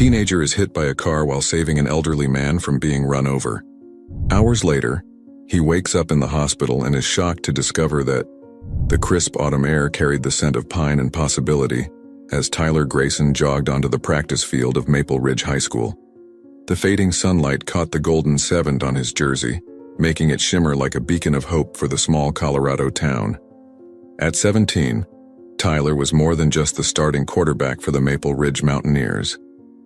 Teenager is hit by a car while saving an elderly man from being run over. Hours later, he wakes up in the hospital and is shocked to discover that the crisp autumn air carried the scent of pine and possibility as Tyler Grayson jogged onto the practice field of Maple Ridge High School. The fading sunlight caught the golden 7 on his jersey, making it shimmer like a beacon of hope for the small Colorado town. At 17, Tyler was more than just the starting quarterback for the Maple Ridge Mountaineers.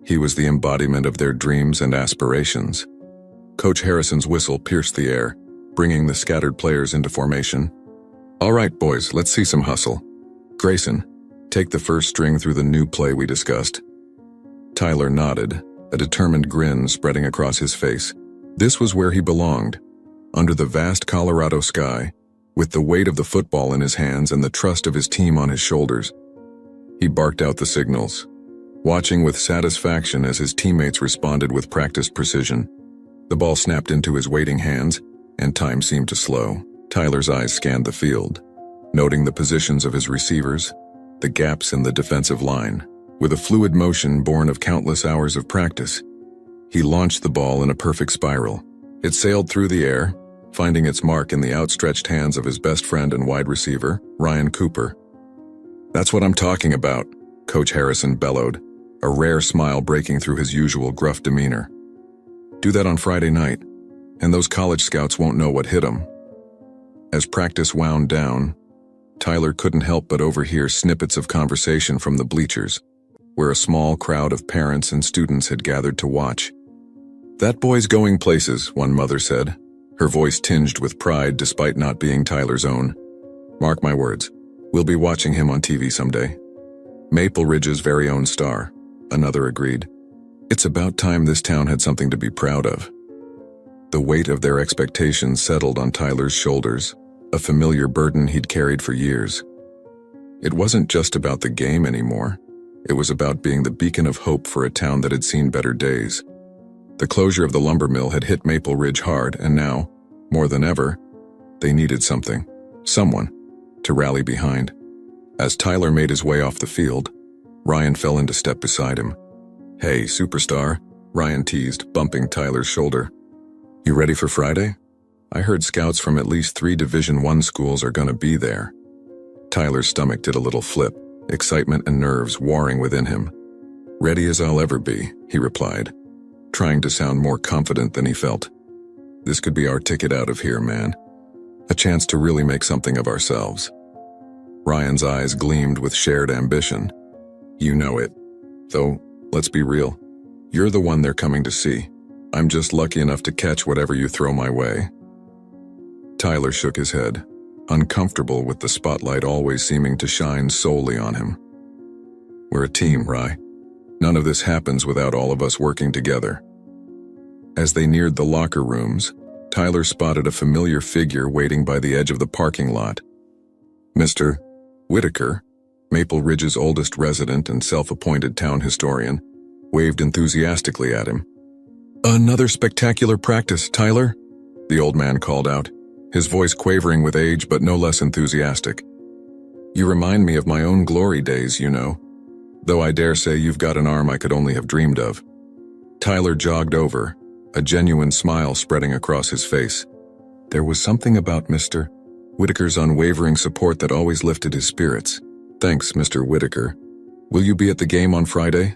He was the embodiment of their dreams and aspirations. Coach Harrison's whistle pierced the air, bringing the scattered players into formation. "All right, boys, let's see some hustle. Grayson, take the first string through the new play we discussed." Tyler nodded, a determined grin spreading across his face. This was where he belonged, under the vast Colorado sky, with the weight of the football in his hands and the trust of his team on his shoulders. He barked out the signals, watching with satisfaction as his teammates responded with practiced precision. The ball snapped into his waiting hands, and time seemed to slow. Tyler's eyes scanned the field, noting the positions of his receivers, the gaps in the defensive line. With a fluid motion born of countless hours of practice, he launched the ball in a perfect spiral. It sailed through the air, finding its mark in the outstretched hands of his best friend and wide receiver, Ryan Cooper. "That's what I'm talking about," Coach Harrison bellowed, a rare smile breaking through his usual gruff demeanor. "Do that on Friday night, and those college scouts won't know what hit them." As practice wound down, Tyler couldn't help but overhear snippets of conversation from the bleachers, where a small crowd of parents and students had gathered to watch. "That boy's going places," one mother said, her voice tinged with pride despite not being Tyler's own. "Mark my words, we'll be watching him on TV someday." "Maple Ridge's very own star," another agreed. "It's about time this town had something to be proud of." The weight of their expectations settled on Tyler's shoulders, a familiar burden he'd carried for years. It wasn't just about the game anymore. It was about being the beacon of hope for a town that had seen better days. The closure of the lumber mill had hit Maple Ridge hard, and now, more than ever, they needed someone, to rally behind. As Tyler made his way off the field, Ryan fell into step beside him. "Hey, superstar," Ryan teased, bumping Tyler's shoulder. "You ready for Friday? I heard scouts from at least 3 Division I schools are gonna be there." Tyler's stomach did a little flip, excitement and nerves warring within him. "Ready as I'll ever be," he replied, trying to sound more confident than he felt. "This could be our ticket out of here, man. A chance to really make something of ourselves." Ryan's eyes gleamed with shared ambition. "You know it. Though, let's be real. You're the one they're coming to see. I'm just lucky enough to catch whatever you throw my way." Tyler shook his head, uncomfortable with the spotlight always seeming to shine solely on him. "We're a team, Rye. None of this happens without all of us working together." As they neared the locker rooms, Tyler spotted a familiar figure waiting by the edge of the parking lot. Mr. Whitaker, Maple Ridge's oldest resident and self-appointed town historian, waved enthusiastically at him. "Another spectacular practice, Tyler," the old man called out, his voice quavering with age but no less enthusiastic. "You remind me of my own glory days, you know, though I dare say you've got an arm I could only have dreamed of." Tyler jogged over, a genuine smile spreading across his face. There was something about Mr. Whitaker's unwavering support that always lifted his spirits. "Thanks, Mr. Whitaker. Will you be at the game on Friday?"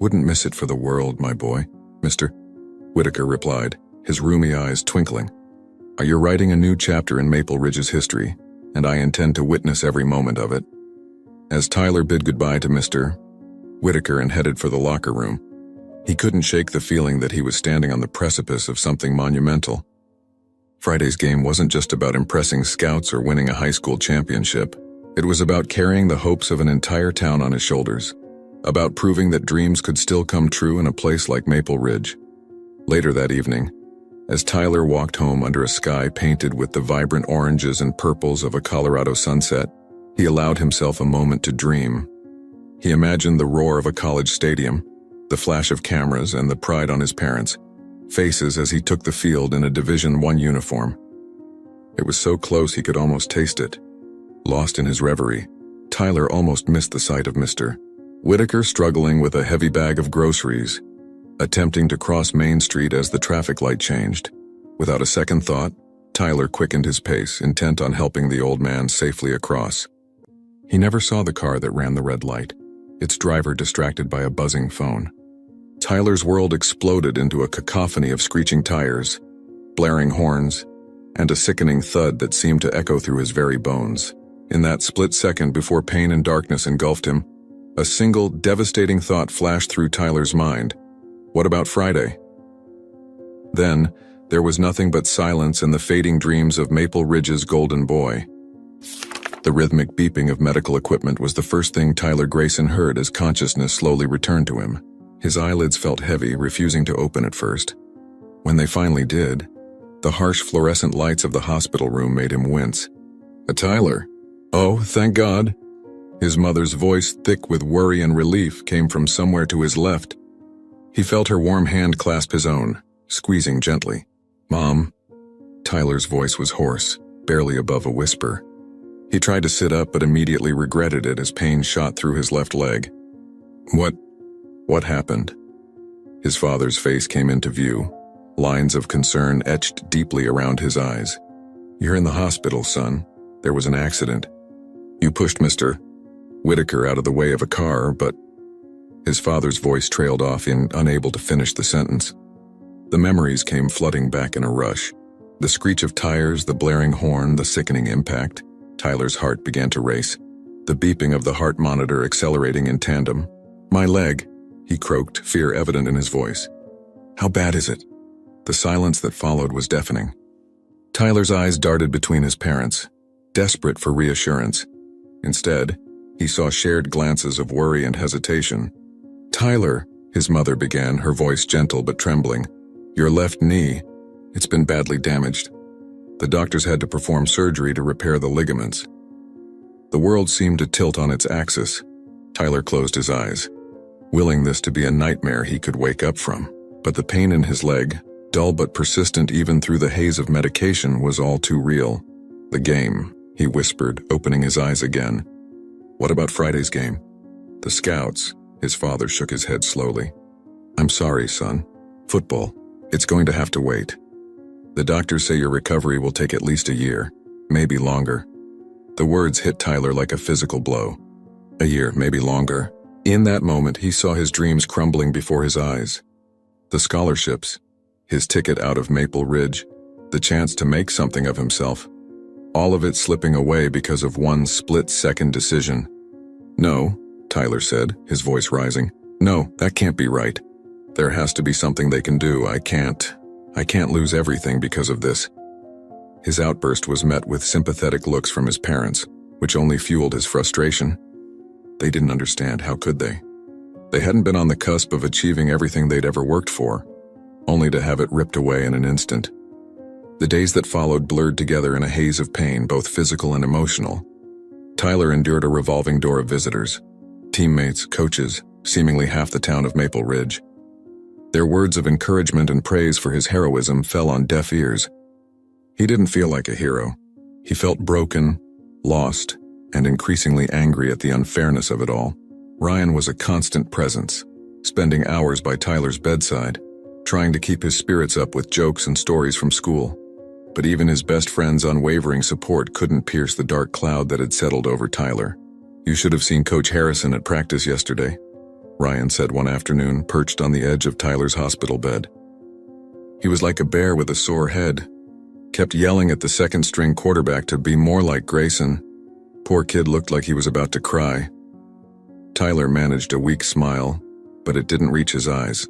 "Wouldn't miss it for the world, my boy," Mr. Whitaker replied, his rheumy eyes twinkling. "You're writing a new chapter in Maple Ridge's history, and I intend to witness every moment of it." As Tyler bid goodbye to Mr. Whitaker and headed for the locker room, he couldn't shake the feeling that he was standing on the precipice of something monumental. Friday's game wasn't just about impressing scouts or winning a high school championship. It was about carrying the hopes of an entire town on his shoulders, about proving that dreams could still come true in a place like Maple Ridge. Later that evening, as Tyler walked home under a sky painted with the vibrant oranges and purples of a Colorado sunset, he allowed himself a moment to dream. He imagined the roar of a college stadium, the flash of cameras, and the pride on his parents' faces as he took the field in a Division I uniform. It was so close he could almost taste it. Lost in his reverie, Tyler almost missed the sight of Mr. Whitaker struggling with a heavy bag of groceries, attempting to cross Main Street as the traffic light changed. Without a second thought, Tyler quickened his pace, intent on helping the old man safely across. He never saw the car that ran the red light, its driver distracted by a buzzing phone. Tyler's world exploded into a cacophony of screeching tires, blaring horns, and a sickening thud that seemed to echo through his very bones. In that split second before pain and darkness engulfed him, a single devastating thought flashed through Tyler's mind. What about Friday? Then, there was nothing but silence and the fading dreams of Maple Ridge's golden boy. The rhythmic beeping of medical equipment was the first thing Tyler Grayson heard as consciousness slowly returned to him. His eyelids felt heavy, refusing to open at first. When they finally did, the harsh fluorescent lights of the hospital room made him wince. Tyler. Oh, thank God. His mother's voice, thick with worry and relief, came from somewhere to his left. He felt her warm hand clasp his own, squeezing gently. Mom. Tyler's voice was hoarse, barely above a whisper. He tried to sit up but immediately regretted it as pain shot through his left leg. What happened? His father's face came into view, lines of concern etched deeply around his eyes. You're in the hospital, son. There was an accident. You pushed Mr. Whitaker out of the way of a car, but... His father's voice trailed off, unable to finish the sentence. The memories came flooding back in a rush. The screech of tires, the blaring horn, the sickening impact. Tyler's heart began to race, the beeping of the heart monitor accelerating in tandem. My leg, he croaked, fear evident in his voice. How bad is it? The silence that followed was deafening. Tyler's eyes darted between his parents, desperate for reassurance. Instead, he saw shared glances of worry and hesitation. Tyler, his mother began, her voice gentle but trembling. Your left knee, it's been badly damaged. The doctors had to perform surgery to repair the ligaments. The world seemed to tilt on its axis. Tyler closed his eyes, willing this to be a nightmare he could wake up from. But the pain in his leg, dull but persistent even through the haze of medication, was all too real. The game, he whispered, opening his eyes again. What about Friday's game? The Scouts, his father shook his head slowly. I'm sorry, son. Football. It's going to have to wait. The doctors say your recovery will take at least a year, maybe longer. The words hit Tyler like a physical blow. A year, maybe longer. In that moment, he saw his dreams crumbling before his eyes. The scholarships, his ticket out of Maple Ridge, the chance to make something of himself. All of it slipping away because of one split-second decision. No, Tyler said, his voice rising. No, that can't be right. There has to be something they can do. I can't lose everything because of this. His outburst was met with sympathetic looks from his parents, which only fueled his frustration. They didn't understand, how could they? They hadn't been on the cusp of achieving everything they'd ever worked for, only to have it ripped away in an instant. The days that followed blurred together in a haze of pain, both physical and emotional. Tyler endured a revolving door of visitors, teammates, coaches, seemingly half the town of Maple Ridge. Their words of encouragement and praise for his heroism fell on deaf ears. He didn't feel like a hero. He felt broken, lost, and increasingly angry at the unfairness of it all. Ryan was a constant presence, spending hours by Tyler's bedside, trying to keep his spirits up with jokes and stories from school. But even his best friend's unwavering support couldn't pierce the dark cloud that had settled over Tyler. You should have seen Coach Harrison at practice yesterday, Ryan said one afternoon, perched on the edge of Tyler's hospital bed. He was like a bear with a sore head, kept yelling at the second-string quarterback to be more like Grayson. Poor kid looked like he was about to cry. Tyler managed a weak smile, but it didn't reach his eyes.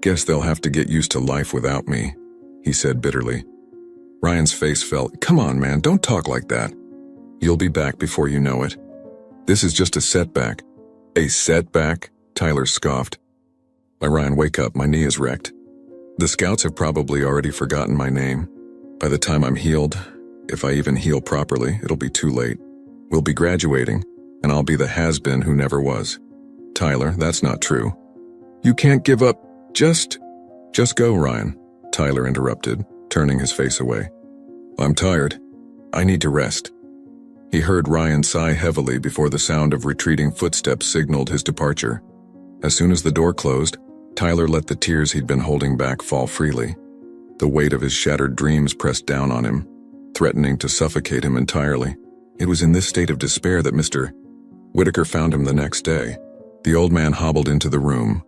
Guess they'll have to get used to life without me, he said bitterly. Ryan's face fell. Come on, man, don't talk like that. You'll be back before you know it. This is just a setback. A setback? Tyler scoffed. Ryan, wake up, my knee is wrecked. The Scouts have probably already forgotten my name. By the time I'm healed, if I even heal properly, it'll be too late. We'll be graduating, and I'll be the has-been who never was. Tyler, that's not true. You can't give up. Just go, Ryan, Tyler interrupted, turning his face away. I'm tired. I need to rest. He heard Ryan sigh heavily before the sound of retreating footsteps signaled his departure. As soon as the door closed, Tyler let the tears he'd been holding back fall freely. The weight of his shattered dreams pressed down on him, threatening to suffocate him entirely. It was in this state of despair that Mr. Whitaker found him the next day. The old man hobbled into the room,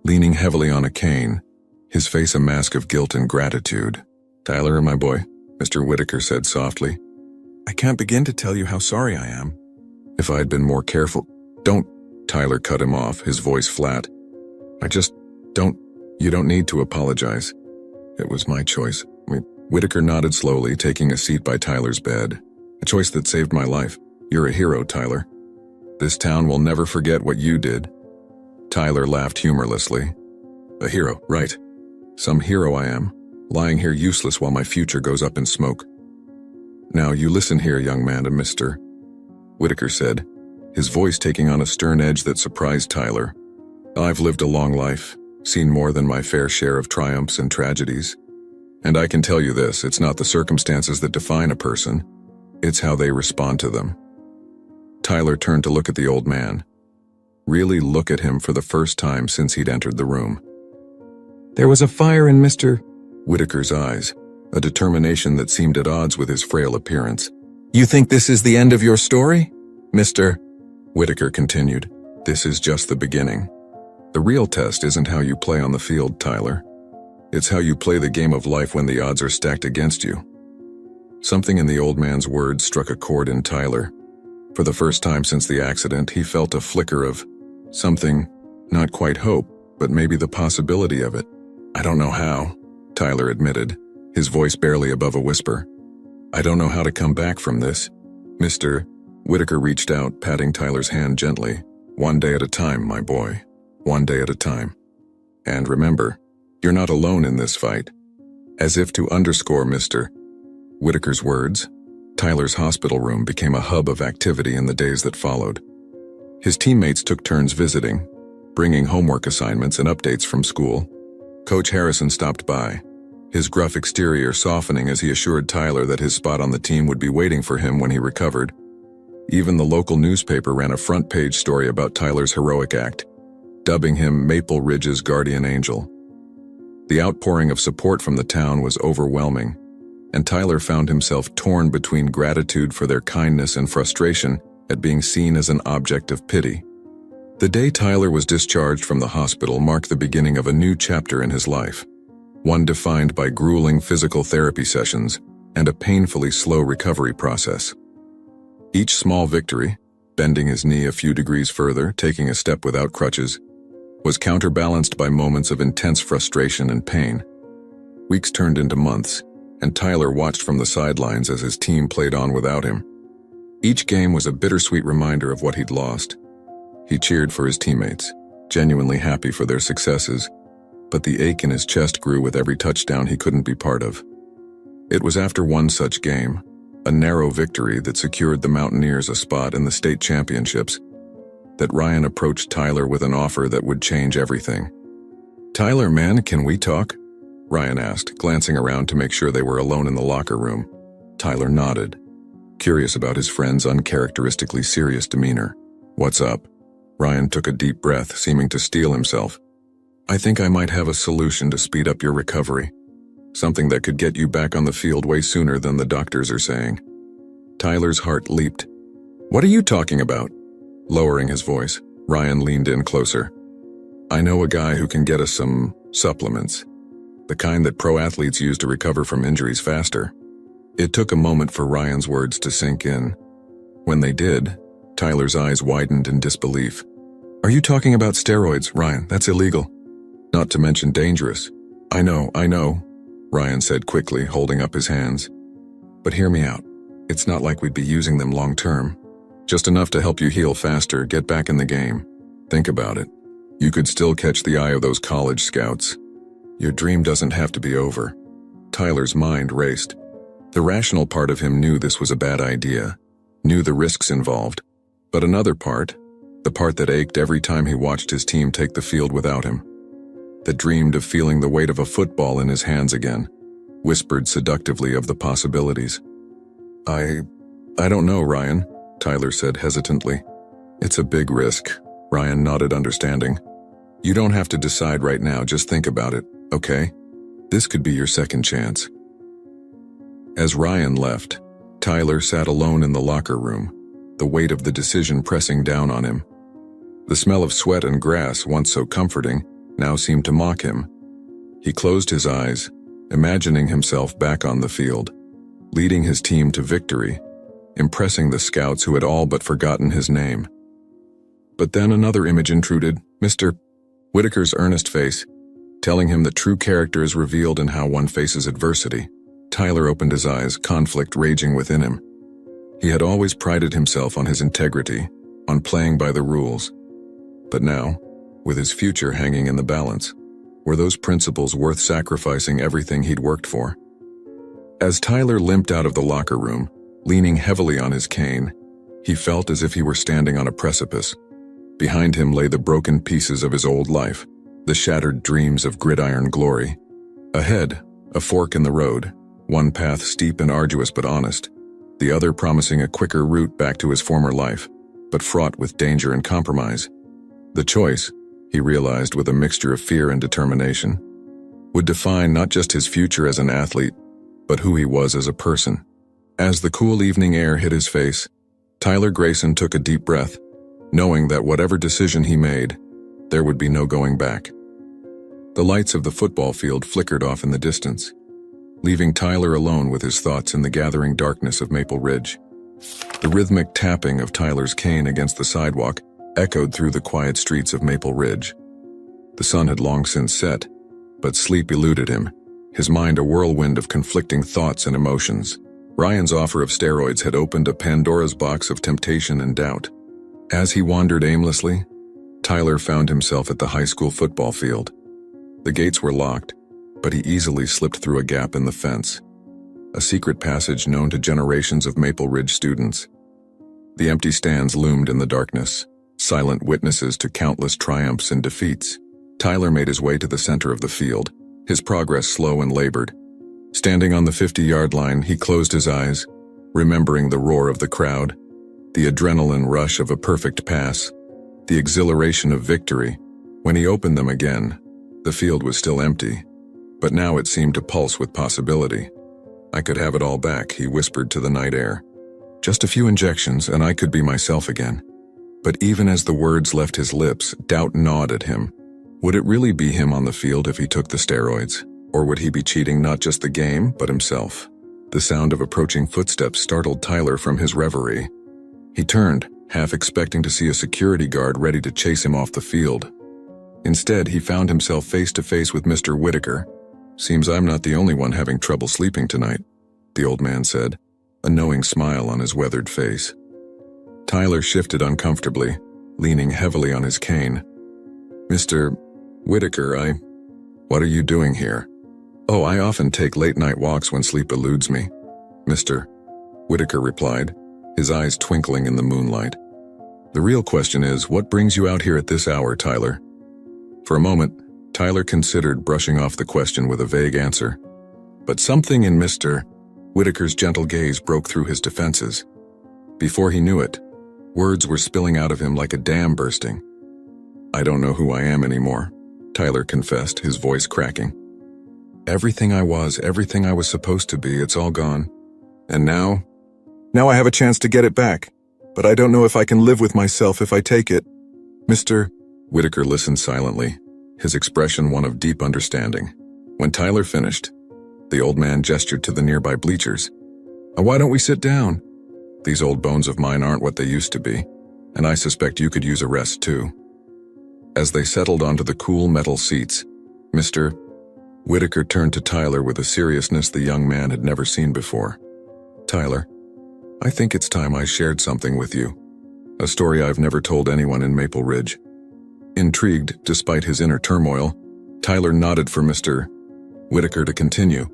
leaning heavily on a cane, his face a mask of guilt and gratitude. "Tyler, my boy," Mr. Whitaker said softly, "I can't begin to tell you how sorry I am. If I had been more careful—" "Don't," Tyler cut him off, his voice flat. You don't need to apologize. It was my choice." Whitaker nodded slowly, taking a seat by Tyler's bed. "A choice that saved my life. You're a hero, Tyler. This town will never forget what you did." Tyler laughed humorlessly. "A hero, right. Some hero I am, lying here useless while my future goes up in smoke. Now you listen here, young man," and Mr. Whitaker said, his voice taking on a stern edge that surprised Tyler. "I've lived a long life, seen more than my fair share of triumphs and tragedies. And I can tell you this, it's not the circumstances that define a person, it's how they respond to them." Tyler turned to look at the old man. Really look at him for the first time since he'd entered the room. There was a fire in Mr. Whitaker's eyes, a determination that seemed at odds with his frail appearance. "You think this is the end of your story, Mr. Whitaker continued. "This is just the beginning. The real test isn't how you play on the field, Tyler. It's how you play the game of life when the odds are stacked against you." Something in the old man's words struck a chord in Tyler. For the first time since the accident, he felt a flicker of something, not quite hope, but maybe the possibility of it. "I don't know how," Tyler admitted, his voice barely above a whisper. "I don't know how to come back from this." Mr. Whitaker reached out, patting Tyler's hand gently. "One day at a time, my boy. One day at a time. And remember, you're not alone in this fight." As if to underscore Mr. Whitaker's words, Tyler's hospital room became a hub of activity in the days that followed. His teammates took turns visiting, bringing homework assignments and updates from school. Coach Harrison stopped by, his gruff exterior softening as he assured Tyler that his spot on the team would be waiting for him when he recovered. Even the local newspaper ran a front-page story about Tyler's heroic act, dubbing him Maple Ridge's guardian angel. The outpouring of support from the town was overwhelming, and Tyler found himself torn between gratitude for their kindness and frustration at being seen as an object of pity. The day Tyler was discharged from the hospital marked the beginning of a new chapter in his life, one defined by grueling physical therapy sessions and a painfully slow recovery process. Each small victory, bending his knee a few degrees further, taking a step without crutches, was counterbalanced by moments of intense frustration and pain. Weeks turned into months, and Tyler watched from the sidelines as his team played on without him. Each game was a bittersweet reminder of what he'd lost. He cheered for his teammates, genuinely happy for their successes, but the ache in his chest grew with every touchdown he couldn't be part of. It was after one such game, a narrow victory that secured the Mountaineers a spot in the state championships, that Ryan approached Tyler with an offer that would change everything. "Tyler, man, can we talk?" Ryan asked, glancing around to make sure they were alone in the locker room. Tyler nodded, curious about his friend's uncharacteristically serious demeanor. "What's up?" Ryan took a deep breath, seeming to steel himself. "I think I might have a solution to speed up your recovery. Something that could get you back on the field way sooner than the doctors are saying." Tyler's heart leaped. "What are you talking about?" Lowering his voice, Ryan leaned in closer. "I know a guy who can get us some supplements. The kind that pro athletes use to recover from injuries faster." It took a moment for Ryan's words to sink in. When they did, Tyler's eyes widened in disbelief. "Are you talking about steroids, Ryan? That's illegal. Not to mention dangerous." I know, Ryan said quickly, holding up his hands. "But hear me out. It's not like we'd be using them long term. Just enough to help you heal faster, get back in the game. Think about it. You could still catch the eye of those college scouts. Your dream doesn't have to be over." Tyler's mind raced. The rational part of him knew this was a bad idea, knew the risks involved. But another part, the part that ached every time he watched his team take the field without him, that dreamed of feeling the weight of a football in his hands again, whispered seductively of the possibilities. I don't know, Ryan, Tyler said hesitantly. It's a big risk, Ryan nodded understanding. You don't have to decide right now, just think about it, okay? This could be your second chance. As Ryan left, Tyler sat alone in the locker room, the weight of the decision pressing down on him. The smell of sweat and grass, once so comforting, now seemed to mock him. He closed his eyes, imagining himself back on the field, leading his team to victory, impressing the scouts who had all but forgotten his name. But then another image intruded, Mr. Whitaker's earnest face, telling him that true character is revealed in how one faces adversity. Tyler opened his eyes, conflict raging within him. He had always prided himself on his integrity, on playing by the rules. But now, with his future hanging in the balance, were those principles worth sacrificing everything he'd worked for? As Tyler limped out of the locker room, leaning heavily on his cane, he felt as if he were standing on a precipice. Behind him lay the broken pieces of his old life, the shattered dreams of gridiron glory. Ahead, a fork in the road, one path steep and arduous but honest, the other promising a quicker route back to his former life, but fraught with danger and compromise. The choice, he realized with a mixture of fear and determination, would define not just his future as an athlete, but who he was as a person. As the cool evening air hit his face, Tyler Grayson took a deep breath, knowing that whatever decision he made, there would be no going back. The lights of the football field flickered off in the distance, leaving Tyler alone with his thoughts in the gathering darkness of Maple Ridge. The rhythmic tapping of Tyler's cane against the sidewalk echoed through the quiet streets of Maple Ridge. The sun had long since set, but sleep eluded him, his mind a whirlwind of conflicting thoughts and emotions. Ryan's offer of steroids had opened a Pandora's box of temptation and doubt. As he wandered aimlessly, Tyler found himself at the high school football field. The gates were locked, but he easily slipped through a gap in the fence, a secret passage known to generations of Maple Ridge students. The empty stands loomed in the darkness, silent witnesses to countless triumphs and defeats. Tyler made his way to the center of the field, his progress slow and labored. Standing on the 50-yard line, he closed his eyes, remembering the roar of the crowd, the adrenaline rush of a perfect pass, the exhilaration of victory. When he opened them again, the field was still empty, but now it seemed to pulse with possibility. I could have it all back, he whispered to the night air. Just a few injections and I could be myself again. But even as the words left his lips, doubt gnawed at him. Would it really be him on the field if he took the steroids? Or would he be cheating not just the game, but himself? The sound of approaching footsteps startled Tyler from his reverie. He turned, half expecting to see a security guard ready to chase him off the field. Instead, he found himself face to face with Mr. Whitaker. Seems I'm not the only one having trouble sleeping tonight, the old man said, a knowing smile on his weathered face. Tyler shifted uncomfortably, leaning heavily on his cane. Mr. Whitaker, what are you doing here? Oh, I often take late-night walks when sleep eludes me, Mr. Whitaker replied, his eyes twinkling in the moonlight. The real question is, what brings you out here at this hour, Tyler? For a moment, Tyler considered brushing off the question with a vague answer. But something in Mr. Whitaker's gentle gaze broke through his defenses. Before he knew it, words were spilling out of him like a dam bursting. I don't know who I am anymore, Tyler confessed, his voice cracking. Everything I was supposed to be, it's all gone. And now I have a chance to get it back. But I don't know if I can live with myself if I take it. Mr. Whitaker listened silently, his expression one of deep understanding. When Tyler finished, the old man gestured to the nearby bleachers. Why don't we sit down? These old bones of mine aren't what they used to be, and I suspect you could use a rest too. As they settled onto the cool metal seats, Mr. Whitaker turned to Tyler with a seriousness the young man had never seen before. Tyler, I think it's time I shared something with you. A story I've never told anyone in Maple Ridge. Intrigued, despite his inner turmoil, Tyler nodded for Mr. Whitaker to continue.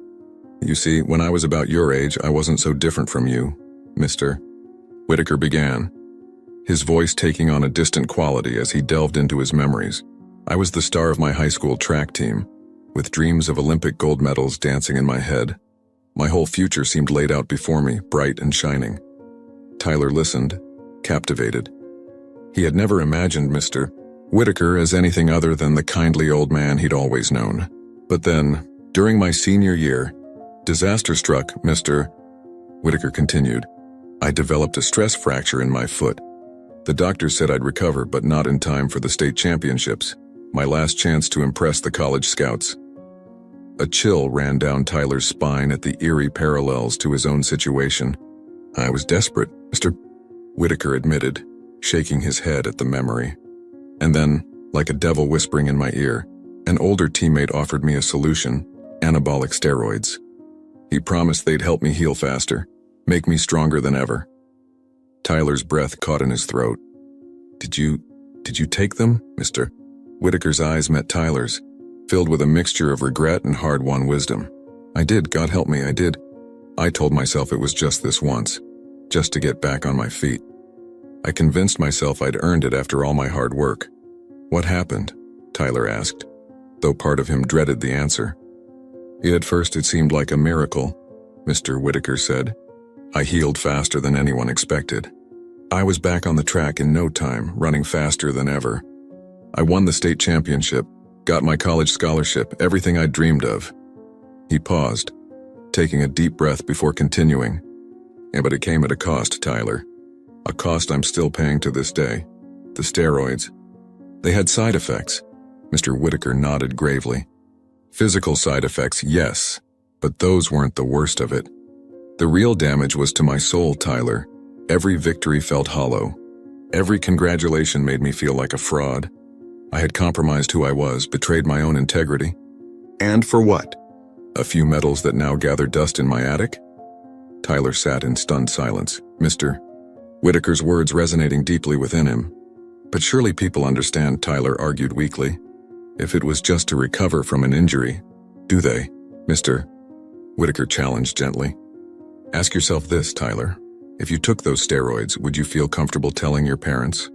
You see, when I was about your age, I wasn't so different from you, Mr. Whitaker began, his voice taking on a distant quality as he delved into his memories. I was the star of my high school track team, with dreams of Olympic gold medals dancing in my head. My whole future seemed laid out before me, bright and shining. Tyler listened, captivated. He had never imagined Mr. Whitaker as anything other than the kindly old man he'd always known. But then, during my senior year, disaster struck, Mr. Whitaker continued. I developed a stress fracture in my foot. The doctor said I'd recover, but not in time for the state championships, my last chance to impress the college scouts. A chill ran down Tyler's spine at the eerie parallels to his own situation. I was desperate, Mr. Whitaker admitted, shaking his head at the memory. And then, like a devil whispering in my ear, an older teammate offered me a solution: anabolic steroids. He promised they'd help me heal faster, make me stronger than ever. Tyler's breath caught in his throat. Did you take them, Mr. Whitaker's eyes met Tyler's, filled with a mixture of regret and hard-won wisdom. I did, God help me, I did. I told myself it was just this once, just to get back on my feet. I convinced myself I'd earned it after all my hard work. What happened? Tyler asked, though part of him dreaded the answer. At first it seemed like a miracle, Mr. Whitaker said. I healed faster than anyone expected. I was back on the track in no time, running faster than ever. I won the state championship, got my college scholarship, everything I'd dreamed of. He paused, taking a deep breath before continuing. But it came at a cost, Tyler. A cost I'm still paying to this day. The steroids. They had side effects. Mr. Whitaker nodded gravely. Physical side effects, yes, but those weren't the worst of it. The real damage was to my soul, Tyler. Every victory felt hollow. Every congratulation made me feel like a fraud. I had compromised who I was, betrayed my own integrity. And for what? A few medals that now gather dust in my attic? Tyler sat in stunned silence, Mr. Whitaker's words resonating deeply within him. But surely people understand, Tyler argued weakly. If it was just to recover from an injury, do they? Mr. Whitaker challenged gently. Ask yourself this, Tyler. If you took those steroids, would you feel comfortable telling your parents?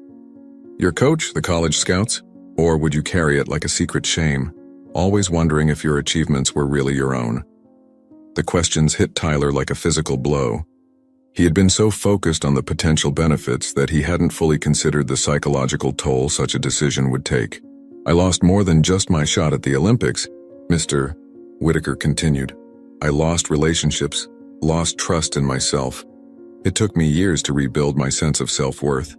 Your coach, the college scouts? Or would you carry it like a secret shame, always wondering if your achievements were really your own? The questions hit Tyler like a physical blow. He had been so focused on the potential benefits that he hadn't fully considered the psychological toll such a decision would take. I lost more than just my shot at the Olympics, Mr. Whitaker continued. I lost relationships, lost trust in myself. It took me years to rebuild my sense of self-worth,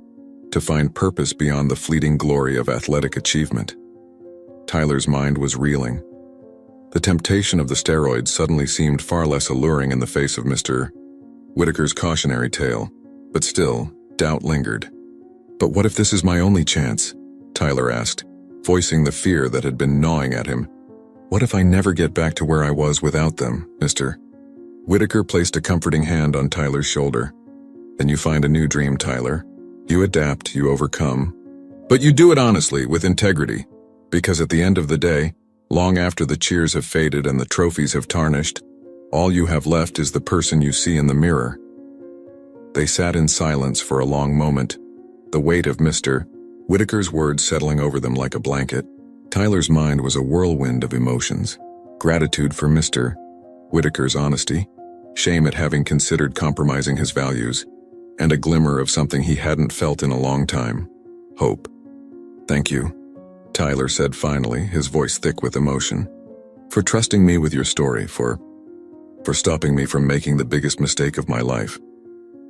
to find purpose beyond the fleeting glory of athletic achievement. Tyler's mind was reeling. The temptation of the steroids suddenly seemed far less alluring in the face of Mr. Whitaker's cautionary tale, but still, doubt lingered. But what if this is my only chance? Tyler asked, voicing the fear that had been gnawing at him. What if I never get back to where I was without them, Mr. Whitaker placed a comforting hand on Tyler's shoulder. Then you find a new dream, Tyler. You adapt, you overcome. But you do it honestly, with integrity. Because at the end of the day, long after the cheers have faded and the trophies have tarnished, all you have left is the person you see in the mirror. They sat in silence for a long moment, the weight of Mr. Whitaker's words settling over them like a blanket. Tyler's mind was a whirlwind of emotions. Gratitude for Mr. Whitaker's honesty, shame at having considered compromising his values, and a glimmer of something he hadn't felt in a long time: hope. Thank you, Tyler said finally, his voice thick with emotion, for trusting me with your story, for stopping me from making the biggest mistake of my life.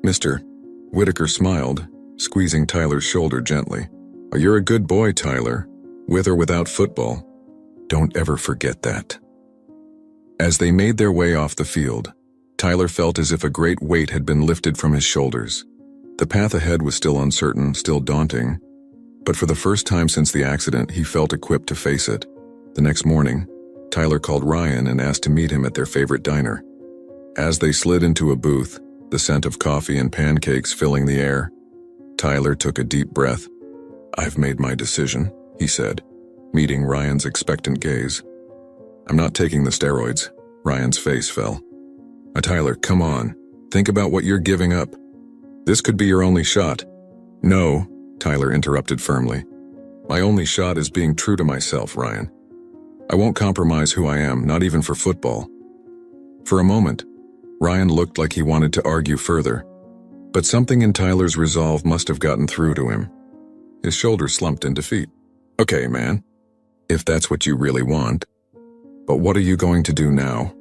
Mr. Whitaker smiled, squeezing Tyler's shoulder gently. You're a good boy, Tyler, with or without football. Don't ever forget that. As they made their way off the field, Tyler felt as if a great weight had been lifted from his shoulders. The path ahead was still uncertain, still daunting, but for the first time since the accident, he felt equipped to face it. The next morning, Tyler called Ryan and asked to meet him at their favorite diner. As they slid into a booth, the scent of coffee and pancakes filling the air, Tyler took a deep breath. I've made my decision, he said, meeting Ryan's expectant gaze. I'm not taking the steroids. Ryan's face fell. Tyler, come on. Think about what you're giving up. This could be your only shot. No, Tyler interrupted firmly. My only shot is being true to myself, Ryan. I won't compromise who I am, not even for football. For a moment, Ryan looked like he wanted to argue further. But something in Tyler's resolve must have gotten through to him. His shoulders slumped in defeat. Okay, man, if that's what you really want. But what are you going to do now?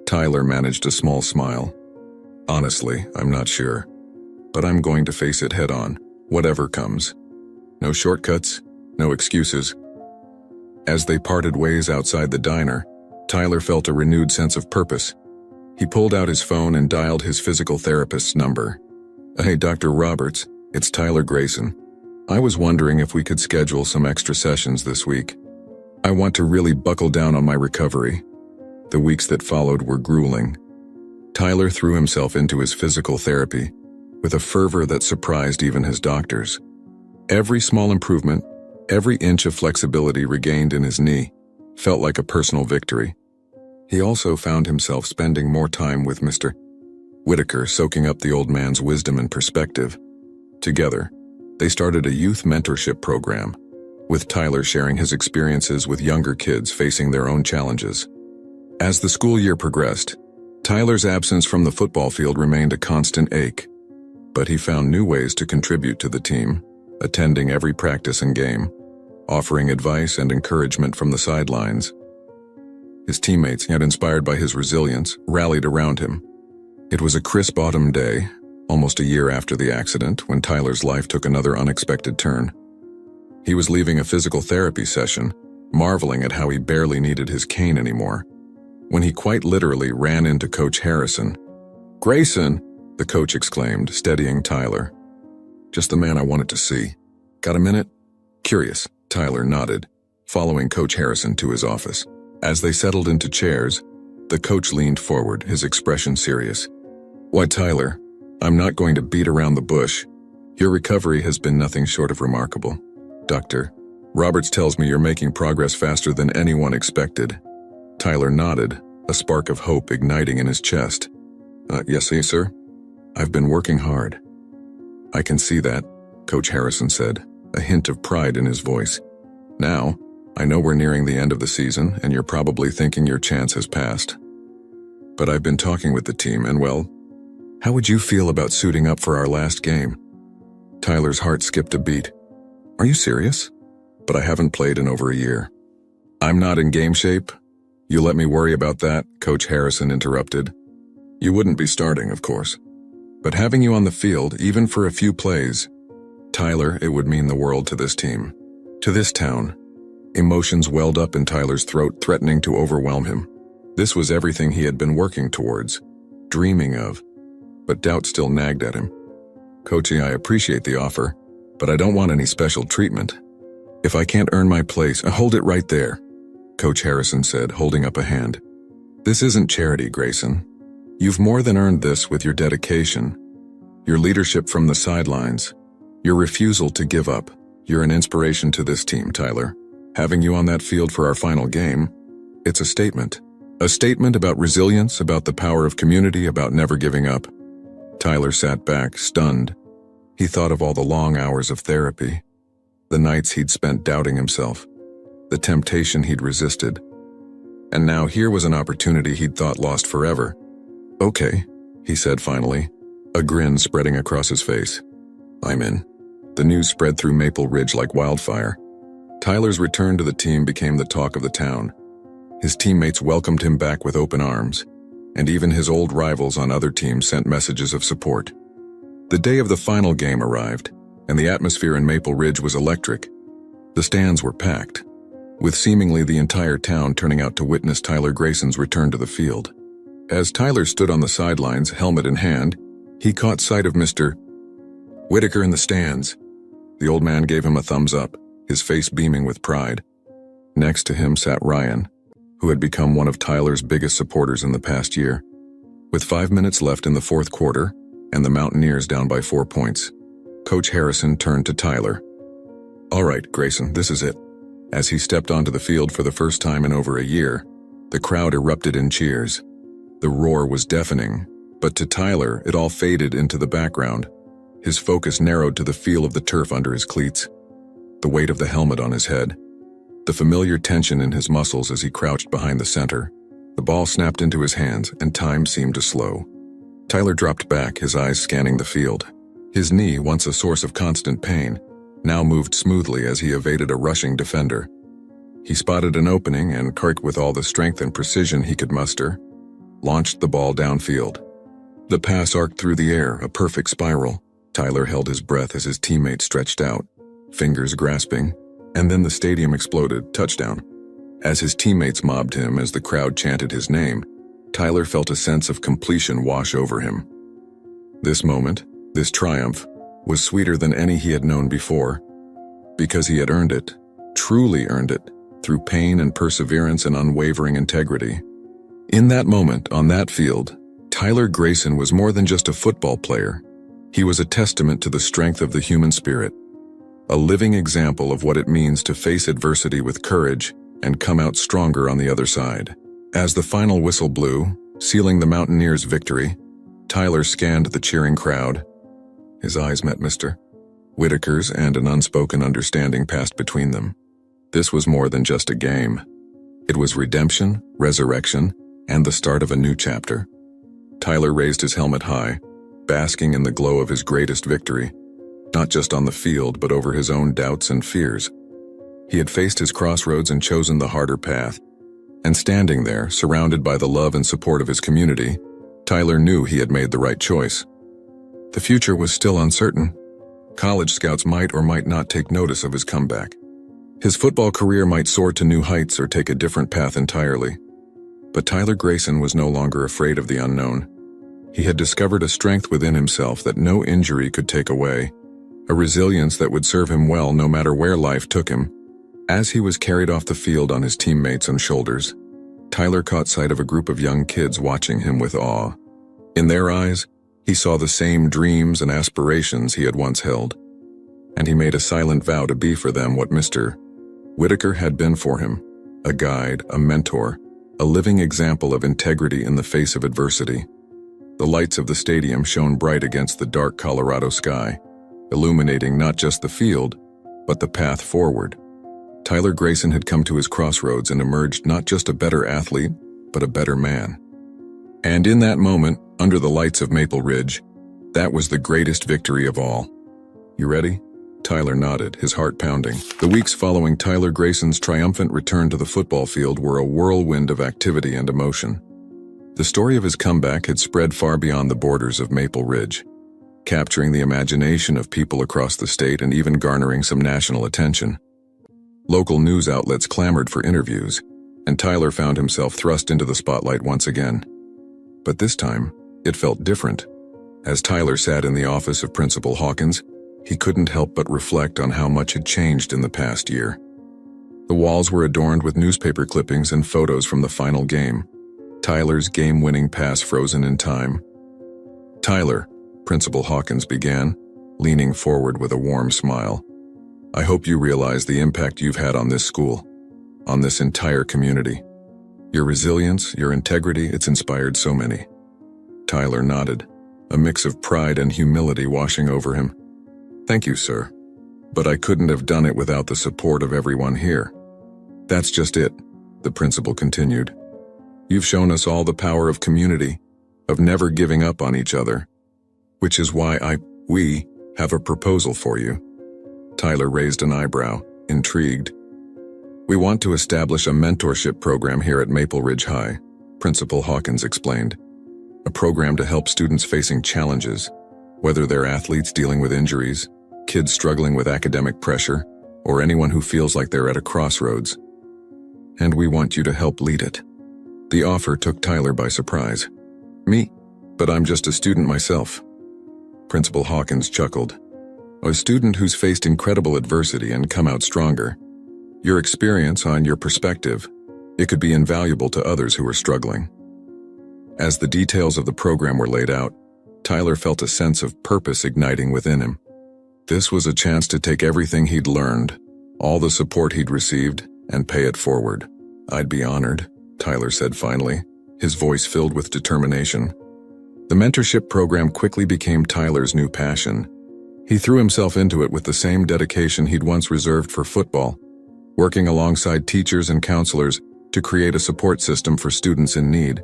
Tyler managed a small smile. Honestly, I'm not sure. But I'm going to face it head on, whatever comes. No shortcuts, no excuses. As they parted ways outside the diner, Tyler felt a renewed sense of purpose. He pulled out his phone and dialed his physical therapist's number. Hey, Dr. Roberts, it's Tyler Grayson. I was wondering if we could schedule some extra sessions this week. I want to really buckle down on my recovery. The weeks that followed were grueling. Tyler threw himself into his physical therapy with a fervor that surprised even his doctors. Every small improvement, every inch of flexibility regained in his knee felt like a personal victory. He also found himself spending more time with Mr. Whitaker, soaking up the old man's wisdom and perspective. Together, they started a youth mentorship program, with Tyler sharing his experiences with younger kids facing their own challenges. As the school year progressed, Tyler's absence from the football field remained a constant ache, but he found new ways to contribute to the team, attending every practice and game, offering advice and encouragement from the sidelines. His teammates, yet inspired by his resilience, rallied around him. It was a crisp autumn day, almost a year after the accident, when Tyler's life took another unexpected turn. He was leaving a physical therapy session, marveling at how he barely needed his cane anymore, when he quite literally ran into Coach Harrison. "Grayson!" the coach exclaimed, steadying Tyler. "Just the man I wanted to see. Got a minute?" Curious, Tyler nodded, following Coach Harrison to his office. As they settled into chairs, the coach leaned forward, his expression serious. "Why, Tyler, I'm not going to beat around the bush. Your recovery has been nothing short of remarkable. Dr. Roberts tells me you're making progress faster than anyone expected." Tyler nodded, a spark of hope igniting in his chest. Yes, sir. I've been working hard." "I can see that," Coach Harrison said, a hint of pride in his voice. "Now, I know we're nearing the end of the season, and you're probably thinking your chance has passed. But I've been talking with the team, and well, how would you feel about suiting up for our last game?" Tyler's heart skipped a beat. "Are you serious? But I haven't played in over a year." "I'm not in game shape. You let me worry about that," Coach Harrison interrupted. "You wouldn't be starting, of course. But having you on the field, even for a few plays, Tyler, it would mean the world to this team, to this town." Emotions welled up in Tyler's throat, threatening to overwhelm him. This was everything he had been working towards, dreaming of. But doubt still nagged at him. "Coachy, I appreciate the offer, but I don't want any special treatment. If I can't earn my place, hold it right there," Coach Harrison said, holding up a hand. "This isn't charity, Grayson. You've more than earned this with your dedication, your leadership from the sidelines, your refusal to give up. You're an inspiration to this team, Tyler. Having you on that field for our final game, it's a statement. A statement about resilience, about the power of community, about never giving up." Tyler sat back, stunned. He thought of all the long hours of therapy, the nights he'd spent doubting himself, the temptation he'd resisted. And now here was an opportunity he'd thought lost forever. "Okay," he said finally, a grin spreading across his face. "I'm in." The news spread through Maple Ridge like wildfire. Tyler's return to the team became the talk of the town. His teammates welcomed him back with open arms, and even his old rivals on other teams sent messages of support. The day of the final game arrived, and the atmosphere in Maple Ridge was electric. The stands were packed, with seemingly the entire town turning out to witness Tyler Grayson's return to the field. As Tyler stood on the sidelines, helmet in hand, he caught sight of Mr. Whitaker in the stands. The old man gave him a thumbs up, his face beaming with pride. Next to him sat Ryan, who had become one of Tyler's biggest supporters in the past year. With 5 minutes left in the fourth quarter, and the Mountaineers down by 4 points, Coach Harrison turned to Tyler. "All right, Grayson, this is it." As he stepped onto the field for the first time in over a year, the crowd erupted in cheers. The roar was deafening, but to Tyler, it all faded into the background. His focus narrowed to the feel of the turf under his cleats, the weight of the helmet on his head, the familiar tension in his muscles as he crouched behind the center. The ball snapped into his hands, and time seemed to slow. Tyler dropped back, his eyes scanning the field. His knee, once a source of constant pain, now moved smoothly as he evaded a rushing defender. He spotted an opening and, with all the strength and precision he could muster, launched the ball downfield. The pass arced through the air, a perfect spiral. Tyler held his breath as his teammate stretched out, fingers grasping, and then the stadium exploded, touchdown. As his teammates mobbed him as the crowd chanted his name, Tyler felt a sense of completion wash over him. This moment, this triumph, was sweeter than any he had known before, because he had earned it, truly earned it, through pain and perseverance and unwavering integrity. In that moment, on that field, Tyler Grayson was more than just a football player. He was a testament to the strength of the human spirit, a living example of what it means to face adversity with courage and come out stronger on the other side. As the final whistle blew, sealing the Mountaineers' victory, Tyler scanned the cheering crowd. His eyes met Mr. Whitaker's, and an unspoken understanding passed between them. This was more than just a game. It was redemption, resurrection, and the start of a new chapter. Tyler raised his helmet high, basking in the glow of his greatest victory, not just on the field but over his own doubts and fears. He had faced his crossroads and chosen the harder path, and standing there, surrounded by the love and support of his community, Tyler knew he had made the right choice. The future was still uncertain. College scouts might or might not take notice of his comeback. His football career might soar to new heights or take a different path entirely. But Tyler Grayson was no longer afraid of the unknown. He had discovered a strength within himself that no injury could take away, a resilience that would serve him well no matter where life took him. As he was carried off the field on his teammates' shoulders, Tyler caught sight of a group of young kids watching him with awe. In their eyes, he saw the same dreams and aspirations he had once held, and he made a silent vow to be for them what Mr. Whitaker had been for him, a guide, a mentor, a living example of integrity in the face of adversity. The lights of the stadium shone bright against the dark Colorado sky, illuminating not just the field, but the path forward. Tyler Grayson had come to his crossroads and emerged not just a better athlete, but a better man. And in that moment, under the lights of Maple Ridge, that was the greatest victory of all. You ready? Tyler nodded, his heart pounding. The weeks following Tyler Grayson's triumphant return to the football field were a whirlwind of activity and emotion. The story of his comeback had spread far beyond the borders of Maple Ridge, capturing the imagination of people across the state and even garnering some national attention. Local news outlets clamored for interviews, and Tyler found himself thrust into the spotlight once again. But this time, it felt different. As Tyler sat in the office of Principal Hawkins, he couldn't help but reflect on how much had changed in the past year. The walls were adorned with newspaper clippings and photos from the final game, Tyler's game-winning pass frozen in time. Tyler, Principal Hawkins began, leaning forward with a warm smile. I hope you realize the impact you've had on this school, on this entire community. Your resilience, your integrity, it's inspired so many. Tyler nodded, a mix of pride and humility washing over him. Thank you, sir. But I couldn't have done it without the support of everyone here. That's just it, the principal continued. You've shown us all the power of community, of never giving up on each other, which is why we have a proposal for you. Tyler raised an eyebrow, intrigued. We want to establish a mentorship program here at Maple Ridge High, Principal Hawkins explained. A program to help students facing challenges, whether they're athletes dealing with injuries, kids struggling with academic pressure, or anyone who feels like they're at a crossroads. And we want you to help lead it. The offer took Tyler by surprise. Me? But I'm just a student myself. Principal Hawkins chuckled. A student who's faced incredible adversity and come out stronger. Your experience, your perspective, it could be invaluable to others who are struggling. As the details of the program were laid out, Tyler felt a sense of purpose igniting within him. This was a chance to take everything he'd learned, all the support he'd received, and pay it forward. I'd be honored, Tyler said finally, his voice filled with determination. The mentorship program quickly became Tyler's new passion. He threw himself into it with the same dedication he'd once reserved for football, working alongside teachers and counselors to create a support system for students in need.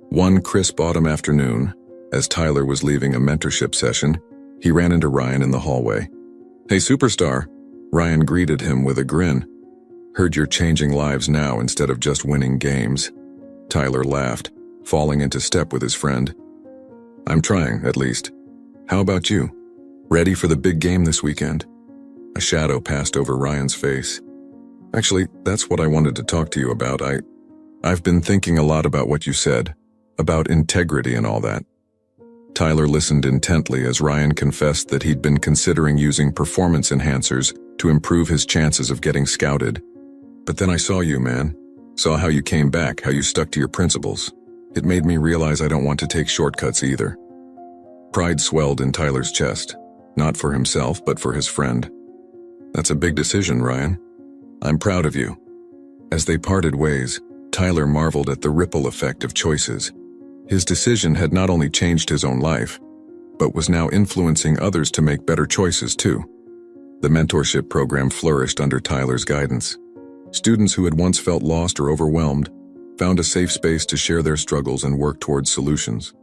One crisp autumn afternoon, As Tyler was leaving a mentorship session, he ran into Ryan in the hallway. "Hey, superstar," Ryan greeted him with a grin. "Heard you're changing lives now instead of just winning games." Tyler laughed, falling into step with his friend. "I'm trying, at least. How about you? Ready for the big game this weekend?" A shadow passed over Ryan's face. "Actually, that's what I wanted to talk to you about. I've been thinking a lot about what you said, about integrity and all that." Tyler listened intently as Ryan confessed that he'd been considering using performance enhancers to improve his chances of getting scouted. "But then I saw you, man. Saw how you came back, how you stuck to your principles. It made me realize I don't want to take shortcuts either." Pride swelled in Tyler's chest, not for himself, but for his friend. "That's a big decision, Ryan. I'm proud of you." As they parted ways, Tyler marveled at the ripple effect of choices. His decision had not only changed his own life, but was now influencing others to make better choices too. The mentorship program flourished under Tyler's guidance. Students who had once felt lost or overwhelmed found a safe space to share their struggles and work towards solutions.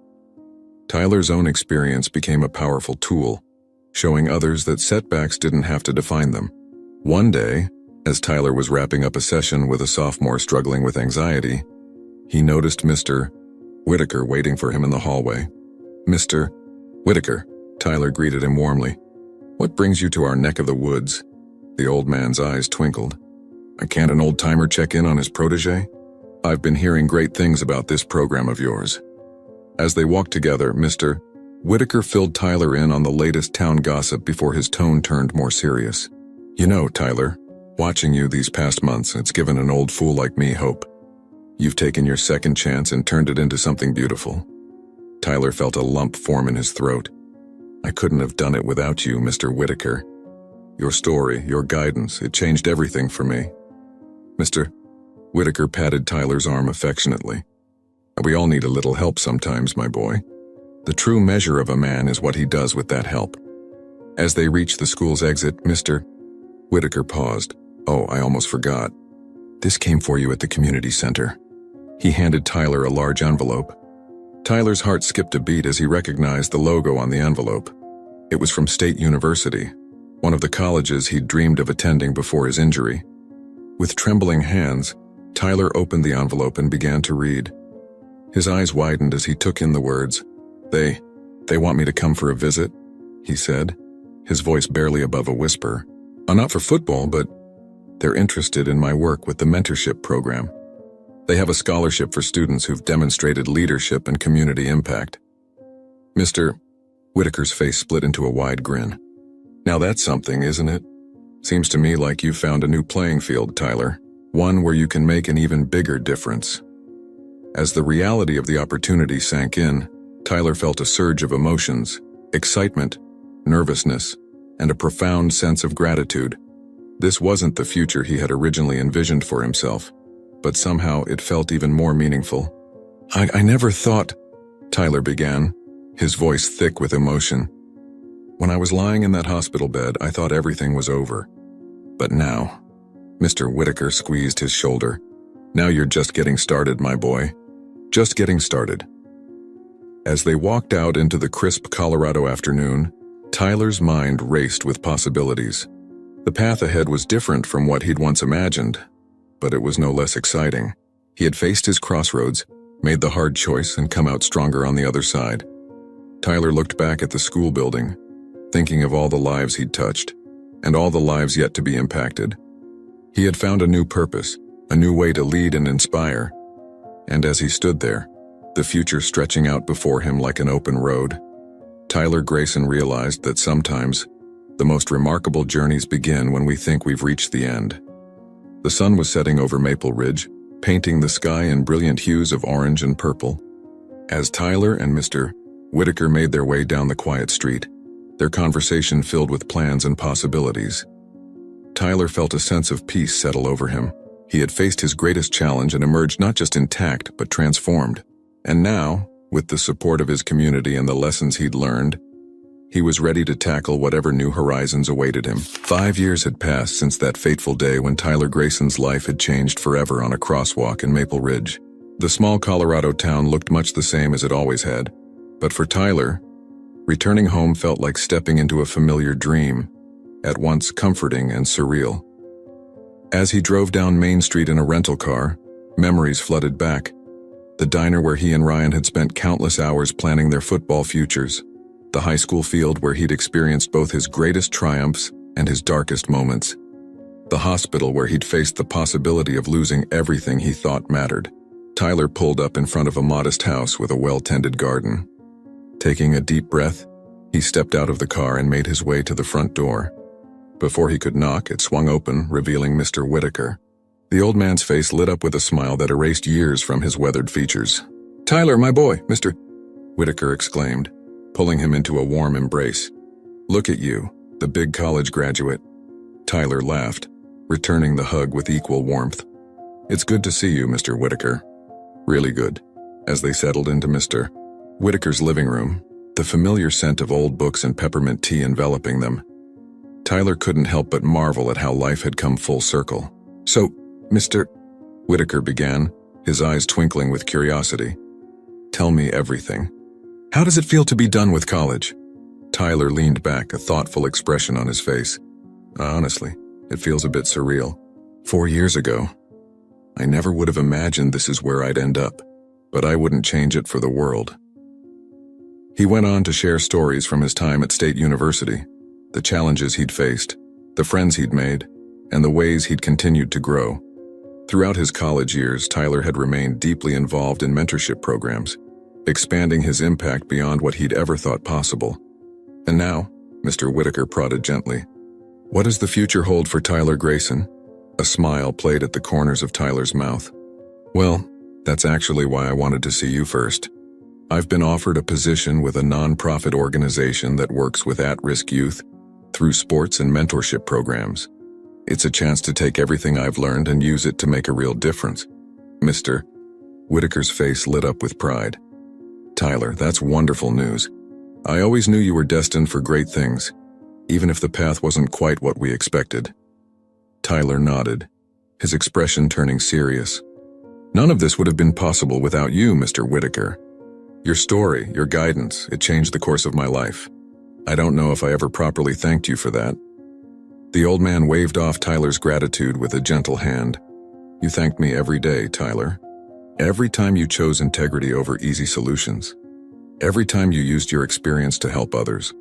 Tyler's own experience became a powerful tool, showing others that setbacks didn't have to define them. One day, as Tyler was wrapping up a session with a sophomore struggling with anxiety, he noticed Mr. Whitaker waiting for him in the hallway. "Mr. Whitaker," Tyler greeted him warmly. "What brings you to our neck of the woods?" The old man's eyes twinkled. "Can't an old-timer check in on his protege? I've been hearing great things about this program of yours." As they walked together, Mr. Whitaker filled Tyler in on the latest town gossip before his tone turned more serious. "You know, Tyler, watching you these past months, it's given an old fool like me hope. You've taken your second chance and turned it into something beautiful." Tyler felt a lump form in his throat. "I couldn't have done it without you, Mr. Whitaker. Your story, your guidance, it changed everything for me." Mr. Whitaker patted Tyler's arm affectionately. "We all need a little help sometimes, my boy. The true measure of a man is what he does with that help." As they reached the school's exit, Mr. Whitaker paused. "Oh, I almost forgot. This came for you at the community center." He handed Tyler a large envelope. Tyler's heart skipped a beat as he recognized the logo on the envelope. It was from State University, one of the colleges he'd dreamed of attending before his injury. With trembling hands, Tyler opened the envelope and began to read. His eyes widened as he took in the words. They want me to come for a visit," he said, his voice barely above a whisper. "Not for football, but they're interested in my work with the mentorship program. They have a scholarship for students who've demonstrated leadership and community impact." Mr. Whitaker's face split into a wide grin. "Now that's something, isn't it? Seems to me like you've found a new playing field, Tyler, one where you can make an even bigger difference." As the reality of the opportunity sank in, Tyler felt a surge of emotions, excitement, nervousness, and a profound sense of gratitude. This wasn't the future he had originally envisioned for himself, but somehow it felt even more meaningful. I never thought," Tyler began, his voice thick with emotion. "When I was lying in that hospital bed, I thought everything was over. But now," Mr. Whitaker squeezed his shoulder, "now you're just getting started, my boy. Just getting started." As they walked out into the crisp Colorado afternoon, Tyler's mind raced with possibilities. The path ahead was different from what he'd once imagined, but it was no less exciting. He had faced his crossroads, made the hard choice, and come out stronger on the other side. Tyler looked back at the school building, thinking of all the lives he'd touched, and all the lives yet to be impacted. He had found a new purpose, a new way to lead and inspire. And as he stood there, the future stretching out before him like an open road, Tyler Grayson realized that sometimes the most remarkable journeys begin when we think we've reached the end. The sun was setting over Maple Ridge, painting the sky in brilliant hues of orange and purple. As Tyler and Mr. Whitaker made their way down the quiet street, their conversation filled with plans and possibilities, Tyler felt a sense of peace settle over him. He had faced his greatest challenge and emerged not just intact, but transformed. And now, with the support of his community and the lessons he'd learned, he was ready to tackle whatever new horizons awaited him. 5 years had passed since that fateful day when Tyler Grayson's life had changed forever on a crosswalk in Maple Ridge. The small Colorado town looked much the same as it always had, But for Tyler, returning home felt like stepping into a familiar dream, at once comforting and surreal. As he drove down Main Street in a rental car, memories flooded back. The diner where he and Ryan had spent countless hours planning their football futures. The high school field where he'd experienced both his greatest triumphs and his darkest moments. The hospital where he'd faced the possibility of losing everything he thought mattered. Tyler pulled up in front of a modest house with a well-tended garden. Taking a deep breath, he stepped out of the car and made his way to the front door. Before he could knock, it swung open, revealing Mr. Whitaker. The old man's face lit up with a smile that erased years from his weathered features. "Tyler, my boy, Mr. Whitaker exclaimed, pulling him into a warm embrace. "Look at you, the big college graduate." Tyler laughed, returning the hug with equal warmth. "It's good to see you, Mr. Whitaker." "Really good." As they settled into Mr. Whitaker's living room, the familiar scent of old books and peppermint tea enveloping them, Tyler couldn't help but marvel at how life had come full circle. "So, Mr. Whitaker began, his eyes twinkling with curiosity. "Tell me everything. How does it feel to be done with college?" Tyler leaned back, a thoughtful expression on his face. "Honestly, it feels a bit surreal. 4 years ago, I never would have imagined this is where I'd end up, but I wouldn't change it for the world." He went on to share stories from his time at State University, the challenges he'd faced, the friends he'd made, and the ways he'd continued to grow. Throughout his college years, Tyler had remained deeply involved in mentorship programs, expanding his impact beyond what he'd ever thought possible. "And now," Mr. Whitaker prodded gently, "what does the future hold for Tyler Grayson?" A smile played at the corners of Tyler's mouth. "Well, that's actually why I wanted to see you first. I've been offered a position with a non-profit organization that works with at-risk youth through sports and mentorship programs. It's a chance to take everything I've learned and use it to make a real difference." Mr. Whitaker's face lit up with pride. "Tyler, that's wonderful news. I always knew you were destined for great things, even if the path wasn't quite what we expected." Tyler nodded, his expression turning serious. "None of this would have been possible without you, Mr. Whitaker. Your story, your guidance, it changed the course of my life. I don't know if I ever properly thanked you for that." The old man waved off Tyler's gratitude with a gentle hand. "You thanked me every day, Tyler. Every time you chose integrity over easy solutions. Every time you used your experience to help others.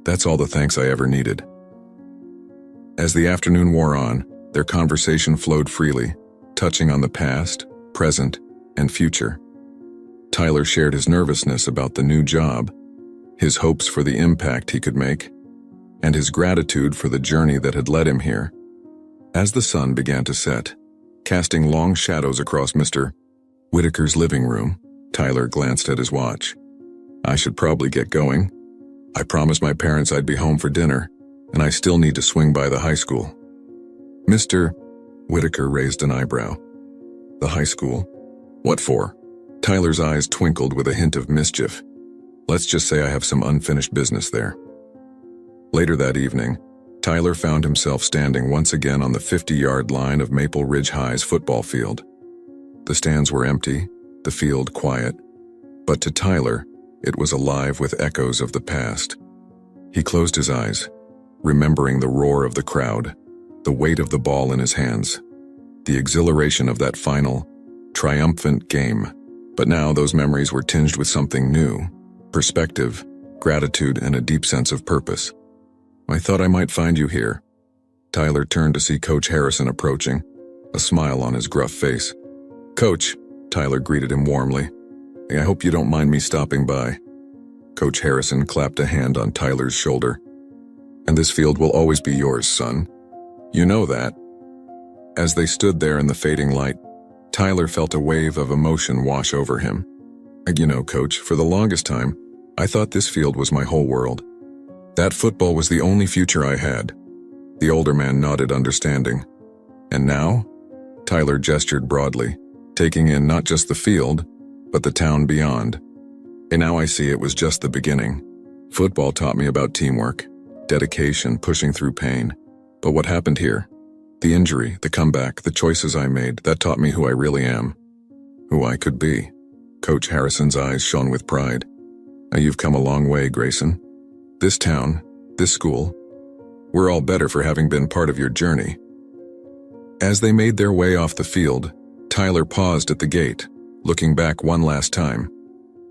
That's all the thanks I ever needed." As the afternoon wore on, their conversation flowed freely, touching on the past, present, and future. Tyler shared his nervousness about the new job, his hopes for the impact he could make, and his gratitude for the journey that had led him here. As the sun began to set, casting long shadows across Mr. Whitaker's living room, Tyler glanced at his watch. "I should probably get going. I promised my parents I'd be home for dinner, and I still need to swing by the high school." Mr. Whitaker raised an eyebrow. "The high school? What for?" Tyler's eyes twinkled with a hint of mischief. "Let's just say I have some unfinished business there." Later that evening, Tyler found himself standing once again on the 50-yard line of Maple Ridge High's football field. The stands were empty, the field quiet, but to Tyler, it was alive with echoes of the past. He closed his eyes, remembering the roar of the crowd, the weight of the ball in his hands, the exhilaration of that final, triumphant game. But now those memories were tinged with something new, perspective, gratitude, and a deep sense of purpose. "I thought I might find you here." Tyler turned to see Coach Harrison approaching, a smile on his gruff face. "Coach," Tyler greeted him warmly. "I hope you don't mind me stopping by." Coach Harrison clapped a hand on Tyler's shoulder. "And this field will always be yours, son. You know that." As they stood there in the fading light, Tyler felt a wave of emotion wash over him. "You know, Coach, for the longest time, I thought this field was my whole world. That football was the only future I had." The older man nodded understanding. "And now?" Tyler gestured broadly, taking in not just the field, but the town beyond. "And now I see it was just the beginning. Football taught me about teamwork, dedication, pushing through pain. But what happened here? The injury, the comeback, the choices I made, that taught me who I really am. Who I could be." Coach Harrison's eyes shone with pride. You've come a long way, Grayson. This town, this school, we're all better for having been part of your journey. As they made their way off the field, Tyler paused at the gate, looking back one last time.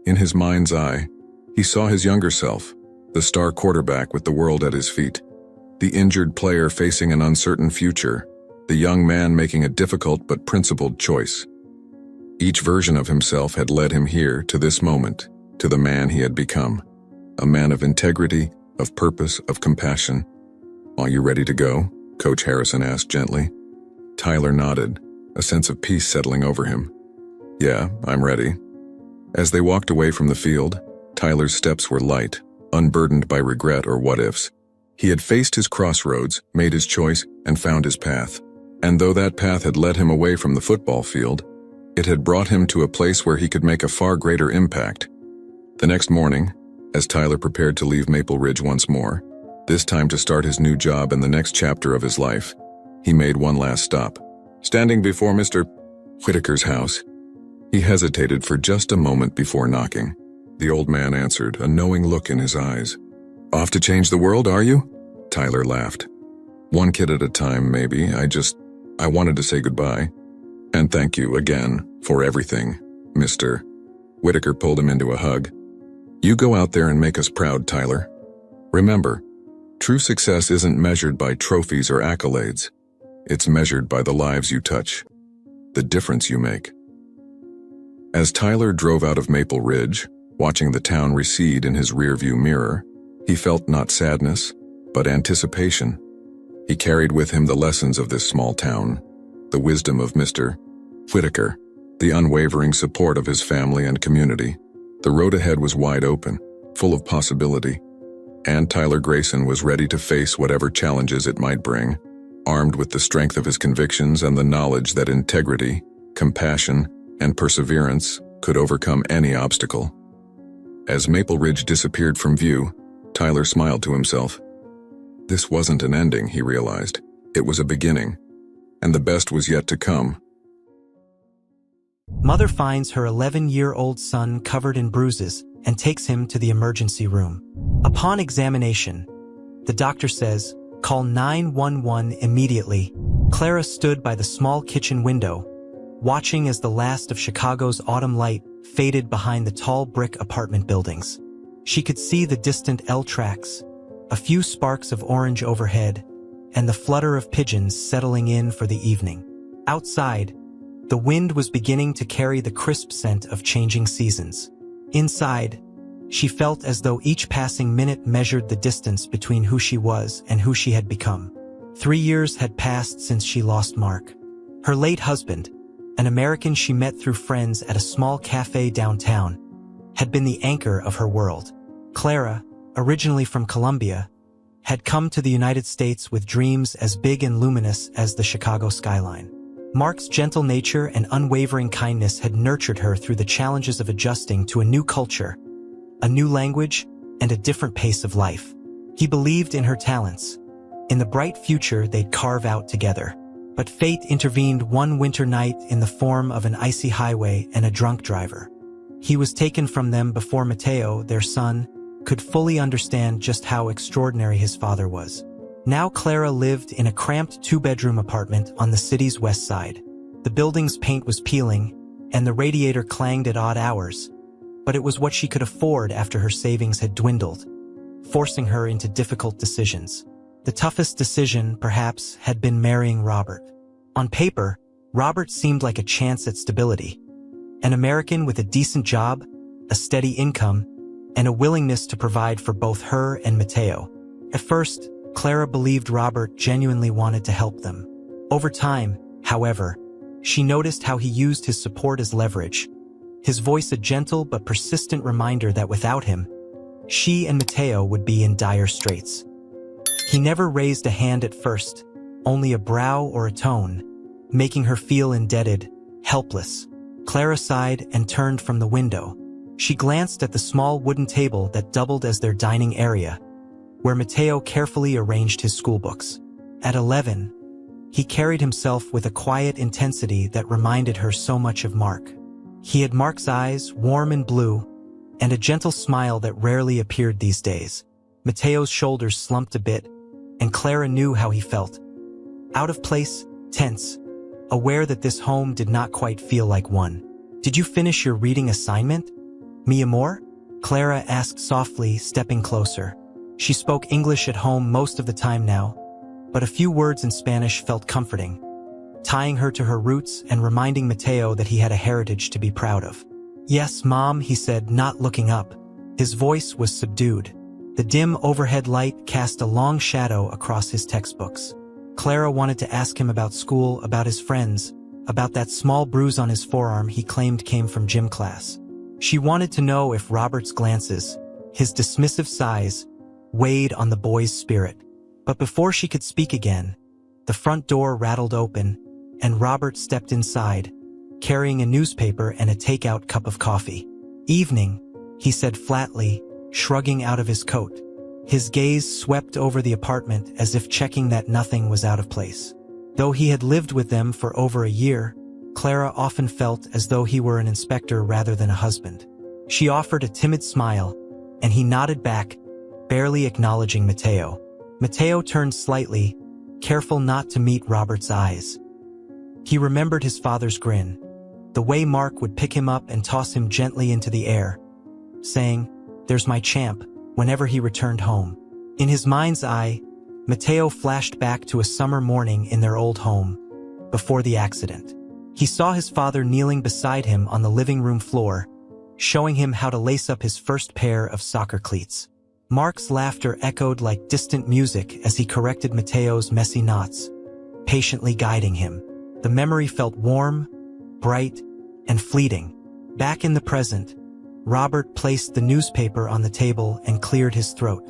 In his mind's eye, he saw his younger self, the star quarterback with the world at his feet, the injured player facing an uncertain future, the young man making a difficult but principled choice. Each version of himself had led him here to this moment, to the man he had become, a man of integrity, of purpose, of compassion. "Are you ready to go?" Coach Harrison asked gently. Tyler nodded, a sense of peace settling over him. "Yeah, I'm ready." As they walked away from the field, Tyler's steps were light, unburdened by regret or what-ifs. He had faced his crossroads, made his choice, and found his path. And though that path had led him away from the football field, it had brought him to a place where he could make a far greater impact. The next morning, as Tyler prepared to leave Maple Ridge once more, this time to start his new job in the next chapter of his life, he made one last stop. Standing before Mr. Whitaker's house, he hesitated for just a moment before knocking. The old man answered, a knowing look in his eyes. "Off to change the world, are you?" Tyler laughed. "One kid at a time, maybe. I wanted to say goodbye. And thank you again for everything, Mr. Whitaker pulled him into a hug. "You go out there and make us proud, Tyler. Remember, true success isn't measured by trophies or accolades. It's measured by the lives you touch, the difference you make." As Tyler drove out of Maple Ridge, watching the town recede in his rearview mirror, he felt not sadness, but anticipation. He carried with him the lessons of this small town, the wisdom of Mr. Whitaker, the unwavering support of his family and community. The road ahead was wide open, full of possibility, and Tyler Grayson was ready to face whatever challenges it might bring, armed with the strength of his convictions and the knowledge that integrity, compassion, and perseverance could overcome any obstacle. As Maple Ridge disappeared from view, Tyler smiled to himself. This wasn't an ending, he realized. It was a beginning, and the best was yet to come. Mother finds her 11-year-old son covered in bruises and takes him to the emergency room. Upon examination, the doctor says, "Call 911 immediately." Clara stood by the small kitchen window, watching as the last of Chicago's autumn light faded behind the tall brick apartment buildings. She could see the distant L tracks, a few sparks of orange overhead, and the flutter of pigeons settling in for the evening. Outside, the wind was beginning to carry the crisp scent of changing seasons. Inside, she felt as though each passing minute measured the distance between who she was and who she had become. 3 years had passed since she lost Mark. Her late husband, an American she met through friends at a small cafe downtown, had been the anchor of her world. Clara, originally from Colombia, had come to the United States with dreams as big and luminous as the Chicago skyline. Mark's gentle nature and unwavering kindness had nurtured her through the challenges of adjusting to a new culture, a new language, and a different pace of life. He believed in her talents, in the bright future they'd carve out together. But fate intervened one winter night in the form of an icy highway and a drunk driver. He was taken from them before Mateo, their son, could fully understand just how extraordinary his father was. Now Clara lived in a cramped 2-bedroom apartment on the city's west side. The building's paint was peeling, and the radiator clanged at odd hours, but it was what she could afford after her savings had dwindled, forcing her into difficult decisions. The toughest decision, perhaps, had been marrying Robert. On paper, Robert seemed like a chance at stability. An American with a decent job, a steady income, and a willingness to provide for both her and Mateo. At first, Clara believed Robert genuinely wanted to help them. Over time, however, she noticed how he used his support as leverage, his voice a gentle but persistent reminder that without him, she and Mateo would be in dire straits. He never raised a hand at first, only a brow or a tone, making her feel indebted, helpless. Clara sighed and turned from the window. She glanced at the small wooden table that doubled as their dining area, where Mateo carefully arranged his schoolbooks. At 11, he carried himself with a quiet intensity that reminded her so much of Mark. He had Mark's eyes, warm and blue, and a gentle smile that rarely appeared these days. Mateo's shoulders slumped a bit, and Clara knew how he felt. Out of place, tense, aware that this home did not quite feel like one. "Did you finish your reading assignment, mi amor?" Clara asked softly, stepping closer. She spoke English at home most of the time now, but a few words in Spanish felt comforting, tying her to her roots and reminding Mateo that he had a heritage to be proud of. "Yes, Mom," he said, not looking up. His voice was subdued. The dim overhead light cast a long shadow across his textbooks. Clara wanted to ask him about school, about his friends, about that small bruise on his forearm he claimed came from gym class. She wanted to know if Robert's glances, his dismissive sighs, weighed on the boy's spirit. But before she could speak again, the front door rattled open, and Robert stepped inside, carrying a newspaper and a takeout cup of coffee. "Evening," he said flatly, shrugging out of his coat. His gaze swept over the apartment as if checking that nothing was out of place. Though he had lived with them for over a year, Clara often felt as though he were an inspector rather than a husband. She offered a timid smile, and he nodded back, barely acknowledging Mateo. Mateo turned slightly, careful not to meet Robert's eyes. He remembered his father's grin, the way Mark would pick him up and toss him gently into the air, saying, "There's my champ," whenever he returned home. In his mind's eye, Mateo flashed back to a summer morning in their old home, before the accident. He saw his father kneeling beside him on the living room floor, showing him how to lace up his first pair of soccer cleats. Mark's laughter echoed like distant music as he corrected Mateo's messy knots, patiently guiding him. The memory felt warm, bright, and fleeting. Back in the present, Robert placed the newspaper on the table and cleared his throat.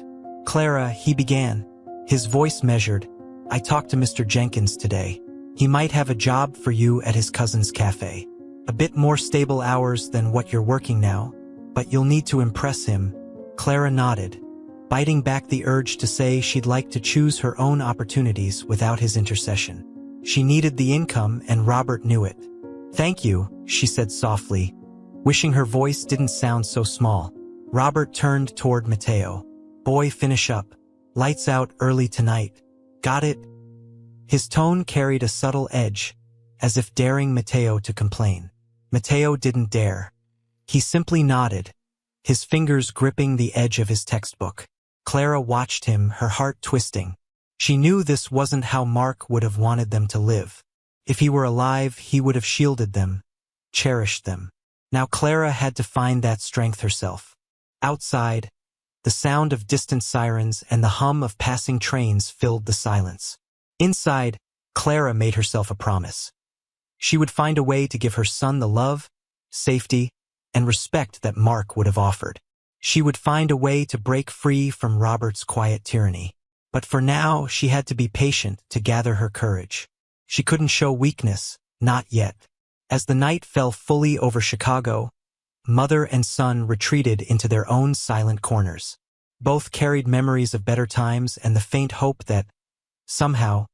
"Clara," he began, his voice measured, "I talked to Mr. Jenkins today. He might have a job for you at his cousin's cafe. A bit more stable hours than what you're working now, but you'll need to impress him." Clara nodded, biting back the urge to say she'd like to choose her own opportunities without his intercession. She needed the income, and Robert knew it. "Thank you," she said softly, wishing her voice didn't sound so small. Robert turned toward Mateo. "Boy, finish up. Lights out early tonight. Got it?" His tone carried a subtle edge, as if daring Mateo to complain. Mateo didn't dare. He simply nodded, his fingers gripping the edge of his textbook. Clara watched him, her heart twisting. She knew this wasn't how Mark would have wanted them to live. If he were alive, he would have shielded them, cherished them. Now Clara had to find that strength herself. Outside, the sound of distant sirens and the hum of passing trains filled the silence. Inside, Clara made herself a promise. She would find a way to give her son the love, safety, and respect that Mark would have offered. She would find a way to break free from Robert's quiet tyranny. But for now, she had to be patient to gather her courage. She couldn't show weakness, not yet. As the night fell fully over Chicago, mother and son retreated into their own silent corners. Both carried memories of better times and the faint hope that, somehow,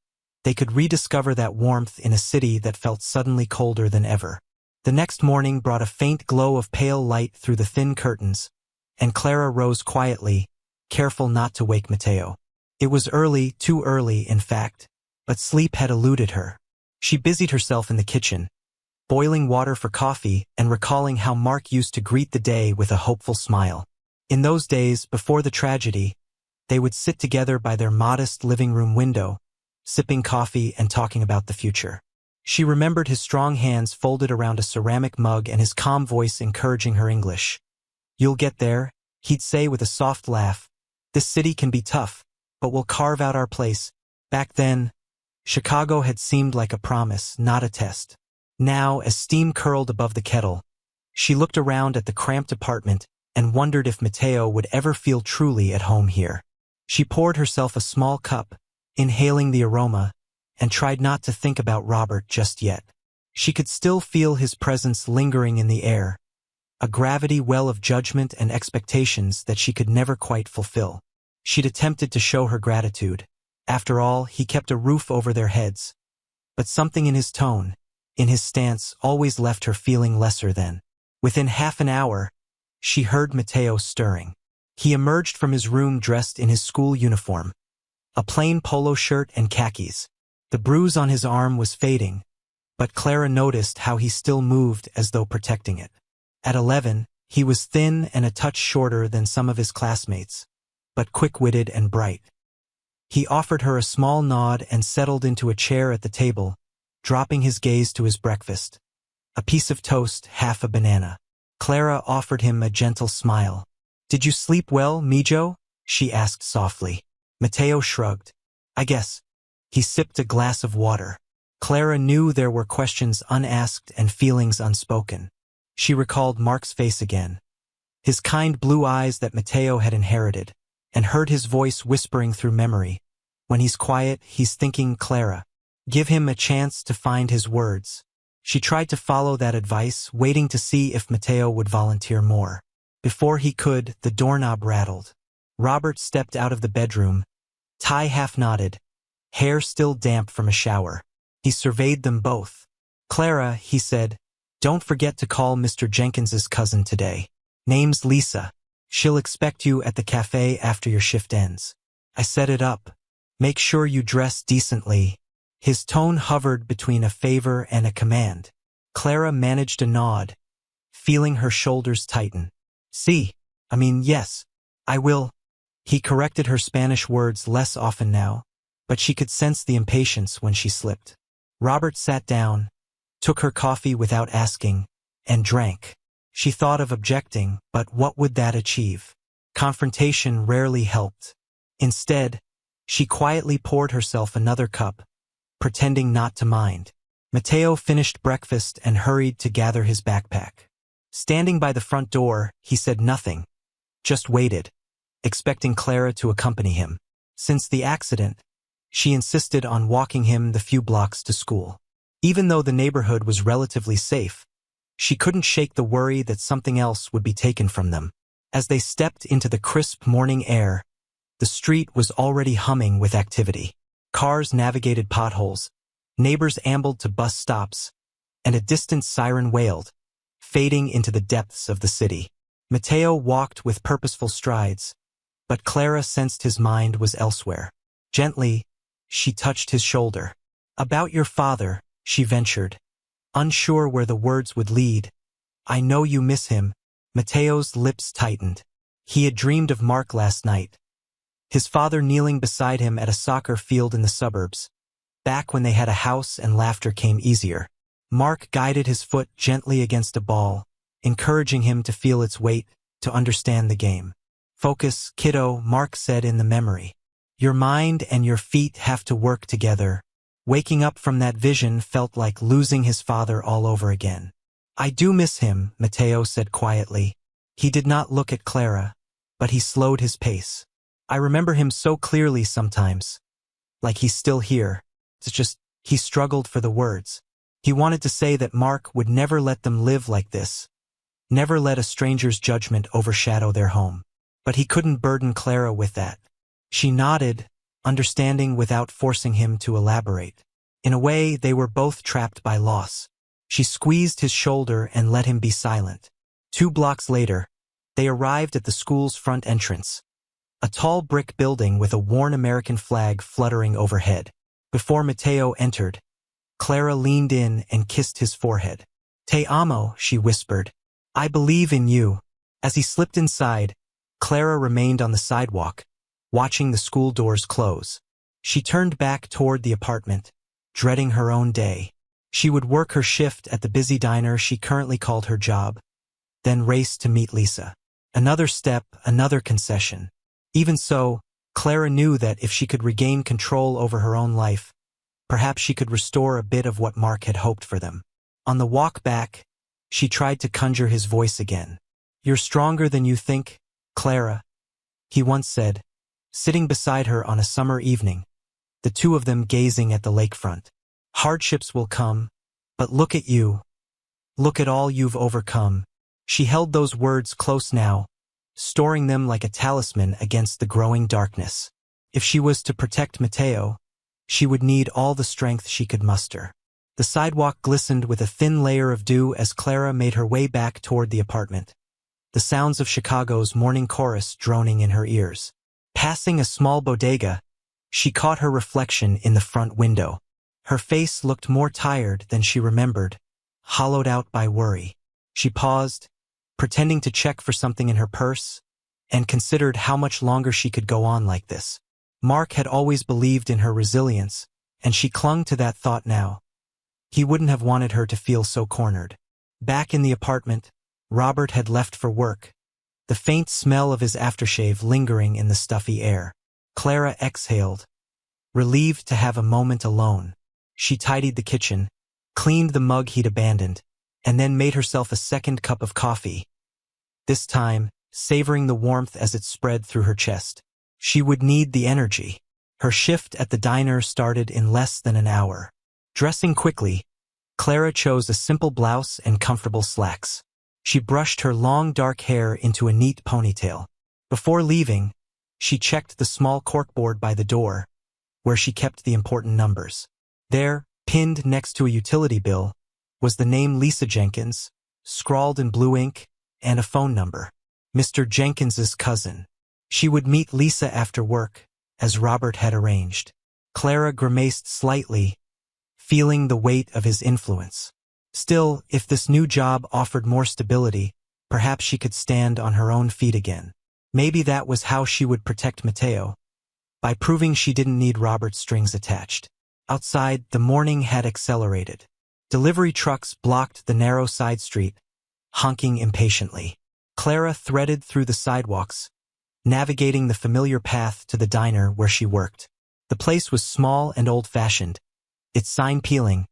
they could rediscover that warmth in a city that felt suddenly colder than ever. The next morning brought a faint glow of pale light through the thin curtains, and Clara rose quietly, careful not to wake Mateo. It was early, too early, in fact, but sleep had eluded her. She busied herself in the kitchen, boiling water for coffee and recalling how Mark used to greet the day with a hopeful smile. In those days, before the tragedy, they would sit together by their modest living room window, sipping coffee and talking about the future. She remembered his strong hands folded around a ceramic mug and his calm voice encouraging her English. "You'll get there," he'd say with a soft laugh. "This city can be tough, but we'll carve out our place." Back then, Chicago had seemed like a promise, not a test. Now, as steam curled above the kettle, she looked around at the cramped apartment and wondered if Mateo would ever feel truly at home here. She poured herself a small cup, inhaling the aroma, and tried not to think about Robert just yet. She could still feel his presence lingering in the air, a gravity well of judgment and expectations that she could never quite fulfill. She'd attempted to show her gratitude. After all, he kept a roof over their heads. But something in his tone, in his stance, always left her feeling lesser than. Within half an hour, she heard Mateo stirring. He emerged from his room dressed in his school uniform, a plain polo shirt and khakis. The bruise on his arm was fading, but Clara noticed how he still moved as though protecting it. At 11, he was thin and a touch shorter than some of his classmates, but quick-witted and bright. He offered her a small nod and settled into a chair at the table, dropping his gaze to his breakfast. A piece of toast, half a banana. Clara offered him a gentle smile. "Did you sleep well, Mijo?" she asked softly. Mateo shrugged. "I guess." He sipped a glass of water. Clara knew there were questions unasked and feelings unspoken. She recalled Mark's face again, his kind blue eyes that Mateo had inherited, and heard his voice whispering through memory. "When he's quiet, he's thinking, Clara. Give him a chance to find his words." She tried to follow that advice, waiting to see if Mateo would volunteer more. Before he could, the doorknob rattled. Robert stepped out of the bedroom, tie half knotted, hair still damp from a shower. He surveyed them both. "Clara," he said, "don't forget to call Mr. Jenkins's cousin today. Name's Lisa. She'll expect you at the cafe after your shift ends. I set it up. Make sure you dress decently." His tone hovered between a favor and a command. Clara managed a nod, feeling her shoulders tighten. Yes, I will." He corrected her Spanish words less often now, but she could sense the impatience when she slipped. Robert sat down, took her coffee without asking, and drank. She thought of objecting, but what would that achieve? Confrontation rarely helped. Instead, she quietly poured herself another cup, pretending not to mind. Mateo finished breakfast and hurried to gather his backpack. Standing by the front door, he said nothing, just waited, expecting Clara to accompany him. Since the accident, she insisted on walking him the few blocks to school. Even though the neighborhood was relatively safe, she couldn't shake the worry that something else would be taken from them. As they stepped into the crisp morning air, the street was already humming with activity. Cars navigated potholes, neighbors ambled to bus stops, and a distant siren wailed, fading into the depths of the city. Mateo walked with purposeful strides, but Clara sensed his mind was elsewhere. Gently, she touched his shoulder. "About your father," she ventured, unsure where the words would lead. "I know you miss him." Mateo's lips tightened. He had dreamed of Mark last night, his father kneeling beside him at a soccer field in the suburbs, back when they had a house and laughter came easier. Mark guided his foot gently against a ball, encouraging him to feel its weight, to understand the game. "Focus, kiddo," Mark said in the memory. "Your mind and your feet have to work together." Waking up from that vision felt like losing his father all over again. "I do miss him," Mateo said quietly. He did not look at Clara, but he slowed his pace. "I remember him so clearly sometimes, like he's still here." It's just, he struggled for the words. He wanted to say that Mark would never let them live like this, never let a stranger's judgment overshadow their home. But he couldn't burden Clara with that. She nodded, understanding without forcing him to elaborate. In a way, they were both trapped by loss. She squeezed his shoulder and let him be silent. 2 blocks later, they arrived at the school's front entrance, a tall brick building with a worn American flag fluttering overhead. Before Mateo entered, Clara leaned in and kissed his forehead. "Te amo," she whispered. "I believe in you." As he slipped inside, Clara remained on the sidewalk, watching the school doors close. She turned back toward the apartment, dreading her own day. She would work her shift at the busy diner she currently called her job, then race to meet Lisa. Another step, another concession. Even so, Clara knew that if she could regain control over her own life, perhaps she could restore a bit of what Mark had hoped for them. On the walk back, she tried to conjure his voice again. "You're stronger than you think, Clara," he once said, sitting beside her on a summer evening, the two of them gazing at the lakefront. "Hardships will come, but look at you. Look at all you've overcome." She held those words close now, storing them like a talisman against the growing darkness. If she was to protect Mateo, she would need all the strength she could muster. The sidewalk glistened with a thin layer of dew as Clara made her way back toward the apartment. the sounds of Chicago's morning chorus droning in her ears. Passing a small bodega, she caught her reflection in the front window. Her face looked more tired than she remembered, hollowed out by worry. She paused, pretending to check for something in her purse, and considered how much longer she could go on like this. Mark had always believed in her resilience, and she clung to that thought now. He wouldn't have wanted her to feel so cornered. Back in the apartment, Robert had left for work, the faint smell of his aftershave lingering in the stuffy air. Clara exhaled, relieved to have a moment alone. She tidied the kitchen, cleaned the mug he'd abandoned, and then made herself a second cup of coffee. This time, savoring the warmth as it spread through her chest. She would need the energy. Her shift at the diner started in less than an hour. Dressing quickly, Clara chose a simple blouse and comfortable slacks. She brushed her long dark hair into a neat ponytail. Before leaving, she checked the small corkboard by the door, where she kept the important numbers. There, pinned next to a utility bill, was the name Lisa Jenkins, scrawled in blue ink, and a phone number. Mr. Jenkins's cousin. She would meet Lisa after work, as Robert had arranged. Clara grimaced slightly, feeling the weight of his influence. Still, if this new job offered more stability, perhaps she could stand on her own feet again. Maybe that was how she would protect Mateo, by proving she didn't need Robert's strings attached. Outside, the morning had accelerated. Delivery trucks blocked the narrow side street, honking impatiently. Clara threaded through the sidewalks, navigating the familiar path to the diner where she worked. The place was small and old-fashioned, its sign peeling,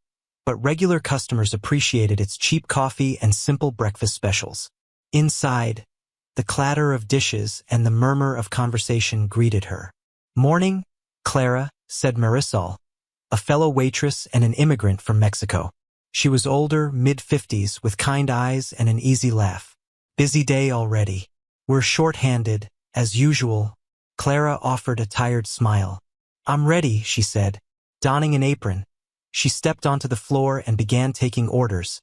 but regular customers appreciated its cheap coffee and simple breakfast specials. Inside, the clatter of dishes and the murmur of conversation greeted her. "Morning, Clara," said Marisol, a fellow waitress and an immigrant from Mexico. She was older, mid-50s, with kind eyes and an easy laugh. "Busy day already." "We're short-handed, as usual." Clara offered a tired smile. "I'm ready," she said. Donning an apron, she stepped onto the floor and began taking orders.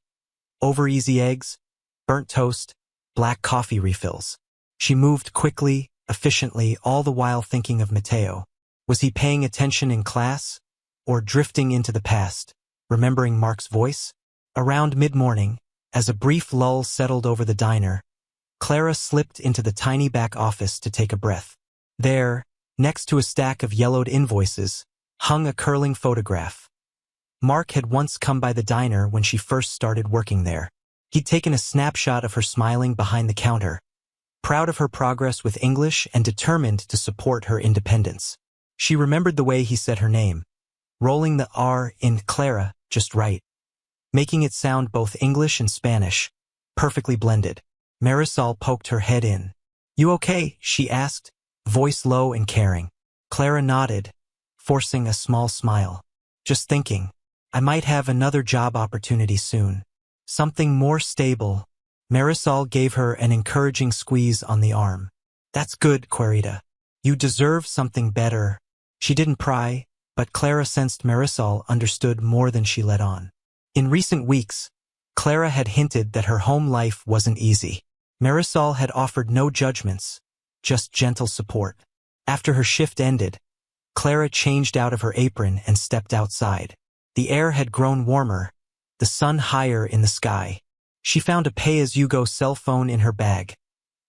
Over-easy eggs, burnt toast, black coffee refills. She moved quickly, efficiently, all the while thinking of Mateo. Was he paying attention in class, or drifting into the past, remembering Mark's voice? Around mid-morning, as a brief lull settled over the diner, Clara slipped into the tiny back office to take a breath. There, next to a stack of yellowed invoices, hung a curling photograph. Mark had once come by the diner when she first started working there. He'd taken a snapshot of her smiling behind the counter, proud of her progress with English and determined to support her independence. She remembered the way he said her name, rolling the R in Clara just right, making it sound both English and Spanish, perfectly blended. Marisol poked her head in. "You okay?" she asked, voice low and caring. Clara nodded, forcing a small smile. "Just thinking, I might have another job opportunity soon. Something more stable." Marisol gave her an encouraging squeeze on the arm. "That's good, Clarita. You deserve something better." She didn't pry, but Clara sensed Marisol understood more than she let on. In recent weeks, Clara had hinted that her home life wasn't easy. Marisol had offered no judgments, just gentle support. After her shift ended, Clara changed out of her apron and stepped outside. The air had grown warmer, the sun higher in the sky. She found a pay-as-you-go cell phone in her bag,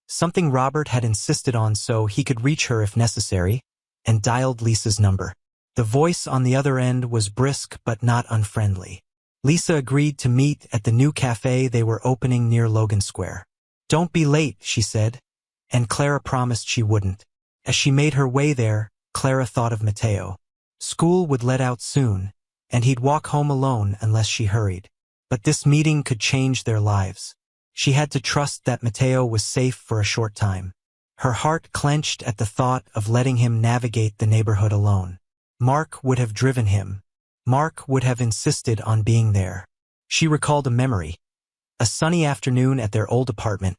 something Robert had insisted on so he could reach her if necessary, and dialed Lisa's number. The voice on the other end was brisk but not unfriendly. Lisa agreed to meet at the new cafe they were opening near Logan Square. "Don't be late," she said, and Clara promised she wouldn't. As she made her way there, Clara thought of Mateo. School would let out soon, and he'd walk home alone unless she hurried. But this meeting could change their lives. She had to trust that Mateo was safe for a short time. Her heart clenched at the thought of letting him navigate the neighborhood alone. Mark would have driven him. Mark would have insisted on being there. She recalled a memory. A sunny afternoon at their old apartment,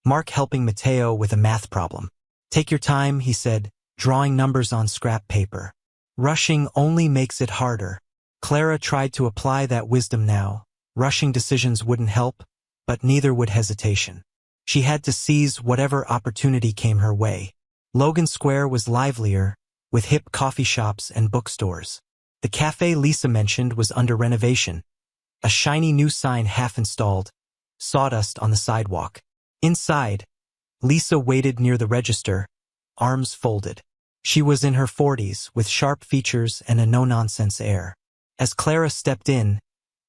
Mark helping Mateo with a math problem. "Take your time," he said, drawing numbers on scrap paper. "Rushing only makes it harder." Clara tried to apply that wisdom now. Rushing decisions wouldn't help, but neither would hesitation. She had to seize whatever opportunity came her way. Logan Square was livelier, with hip coffee shops and bookstores. The cafe Lisa mentioned was under renovation. A shiny new sign half-installed, sawdust on the sidewalk. Inside, Lisa waited near the register, arms folded. She was in her 40s, with sharp features and a no-nonsense air. As Clara stepped in,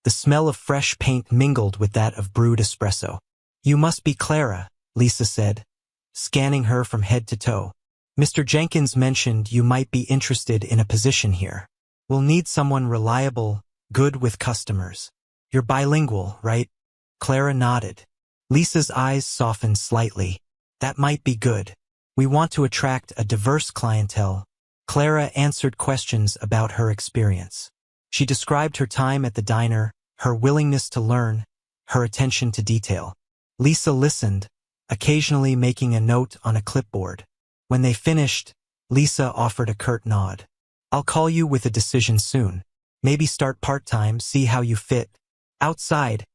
the smell of fresh paint mingled with that of brewed espresso. "You must be Clara," Lisa said, scanning her from head to toe. "Mr. Jenkins mentioned you might be interested in a position here. We'll need someone reliable, good with customers. You're bilingual, right?" Clara nodded. Lisa's eyes softened slightly. "That might be good. We want to attract a diverse clientele." Clara answered questions about her experience. She described her time at the diner, her willingness to learn, her attention to detail. Lisa listened, occasionally making a note on a clipboard. When they finished, Lisa offered a curt nod. "I'll call you with a decision soon. Maybe start part-time, see how you fit." Outside,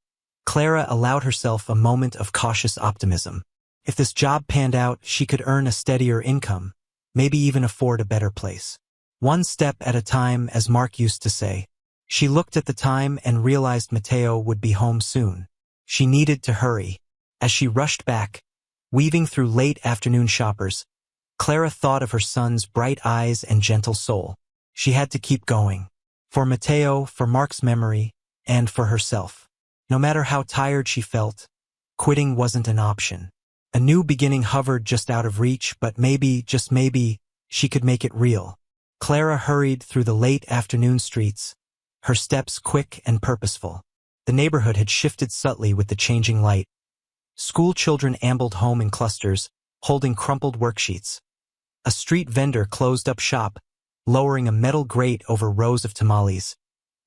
Clara allowed herself a moment of cautious optimism. If this job panned out, she could earn a steadier income, maybe even afford a better place. One step at a time, as Mark used to say. She looked at the time and realized Mateo would be home soon. She needed to hurry. As she rushed back, weaving through late afternoon shoppers, Clara thought of her son's bright eyes and gentle soul. She had to keep going. For Mateo, for Mark's memory, and for herself. No matter how tired she felt, quitting wasn't an option. A new beginning hovered just out of reach, but maybe, just maybe, she could make it real. Clara hurried through the late afternoon streets, her steps quick and purposeful. The neighborhood had shifted subtly with the changing light. School children ambled home in clusters, holding crumpled worksheets. A street vendor closed up shop, lowering a metal grate over rows of tamales,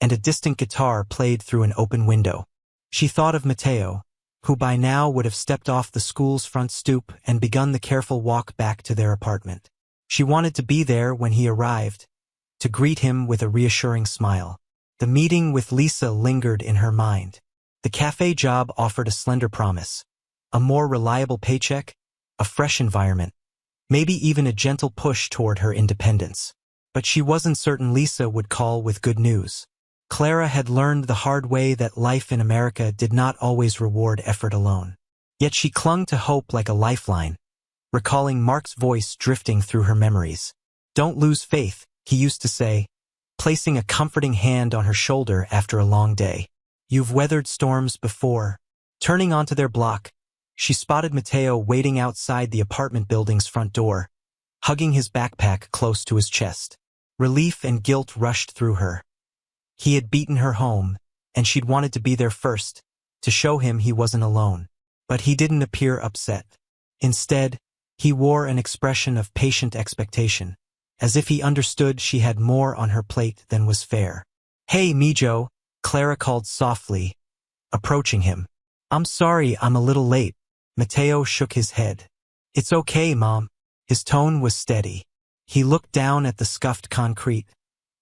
and a distant guitar played through an open window. She thought of Mateo, who by now would have stepped off the school's front stoop and begun the careful walk back to their apartment. She wanted to be there when he arrived, to greet him with a reassuring smile. The meeting with Lisa lingered in her mind. The cafe job offered a slender promise. A more reliable paycheck, a fresh environment, maybe even a gentle push toward her independence. But she wasn't certain Lisa would call with good news. Clara had learned the hard way that life in America did not always reward effort alone. Yet she clung to hope like a lifeline, recalling Mark's voice drifting through her memories. "Don't lose faith," he used to say, placing a comforting hand on her shoulder after a long day. "You've weathered storms before." Turning onto their block, she spotted Mateo waiting outside the apartment building's front door, hugging his backpack close to his chest. Relief and guilt rushed through her. He had beaten her home, and she'd wanted to be there first, to show him he wasn't alone. But he didn't appear upset. Instead, he wore an expression of patient expectation, as if he understood she had more on her plate than was fair. "Hey, Mijo," Clara called softly, approaching him. "I'm sorry I'm a little late." Mateo shook his head. "It's okay, Mom." His tone was steady. He looked down at the scuffed concrete,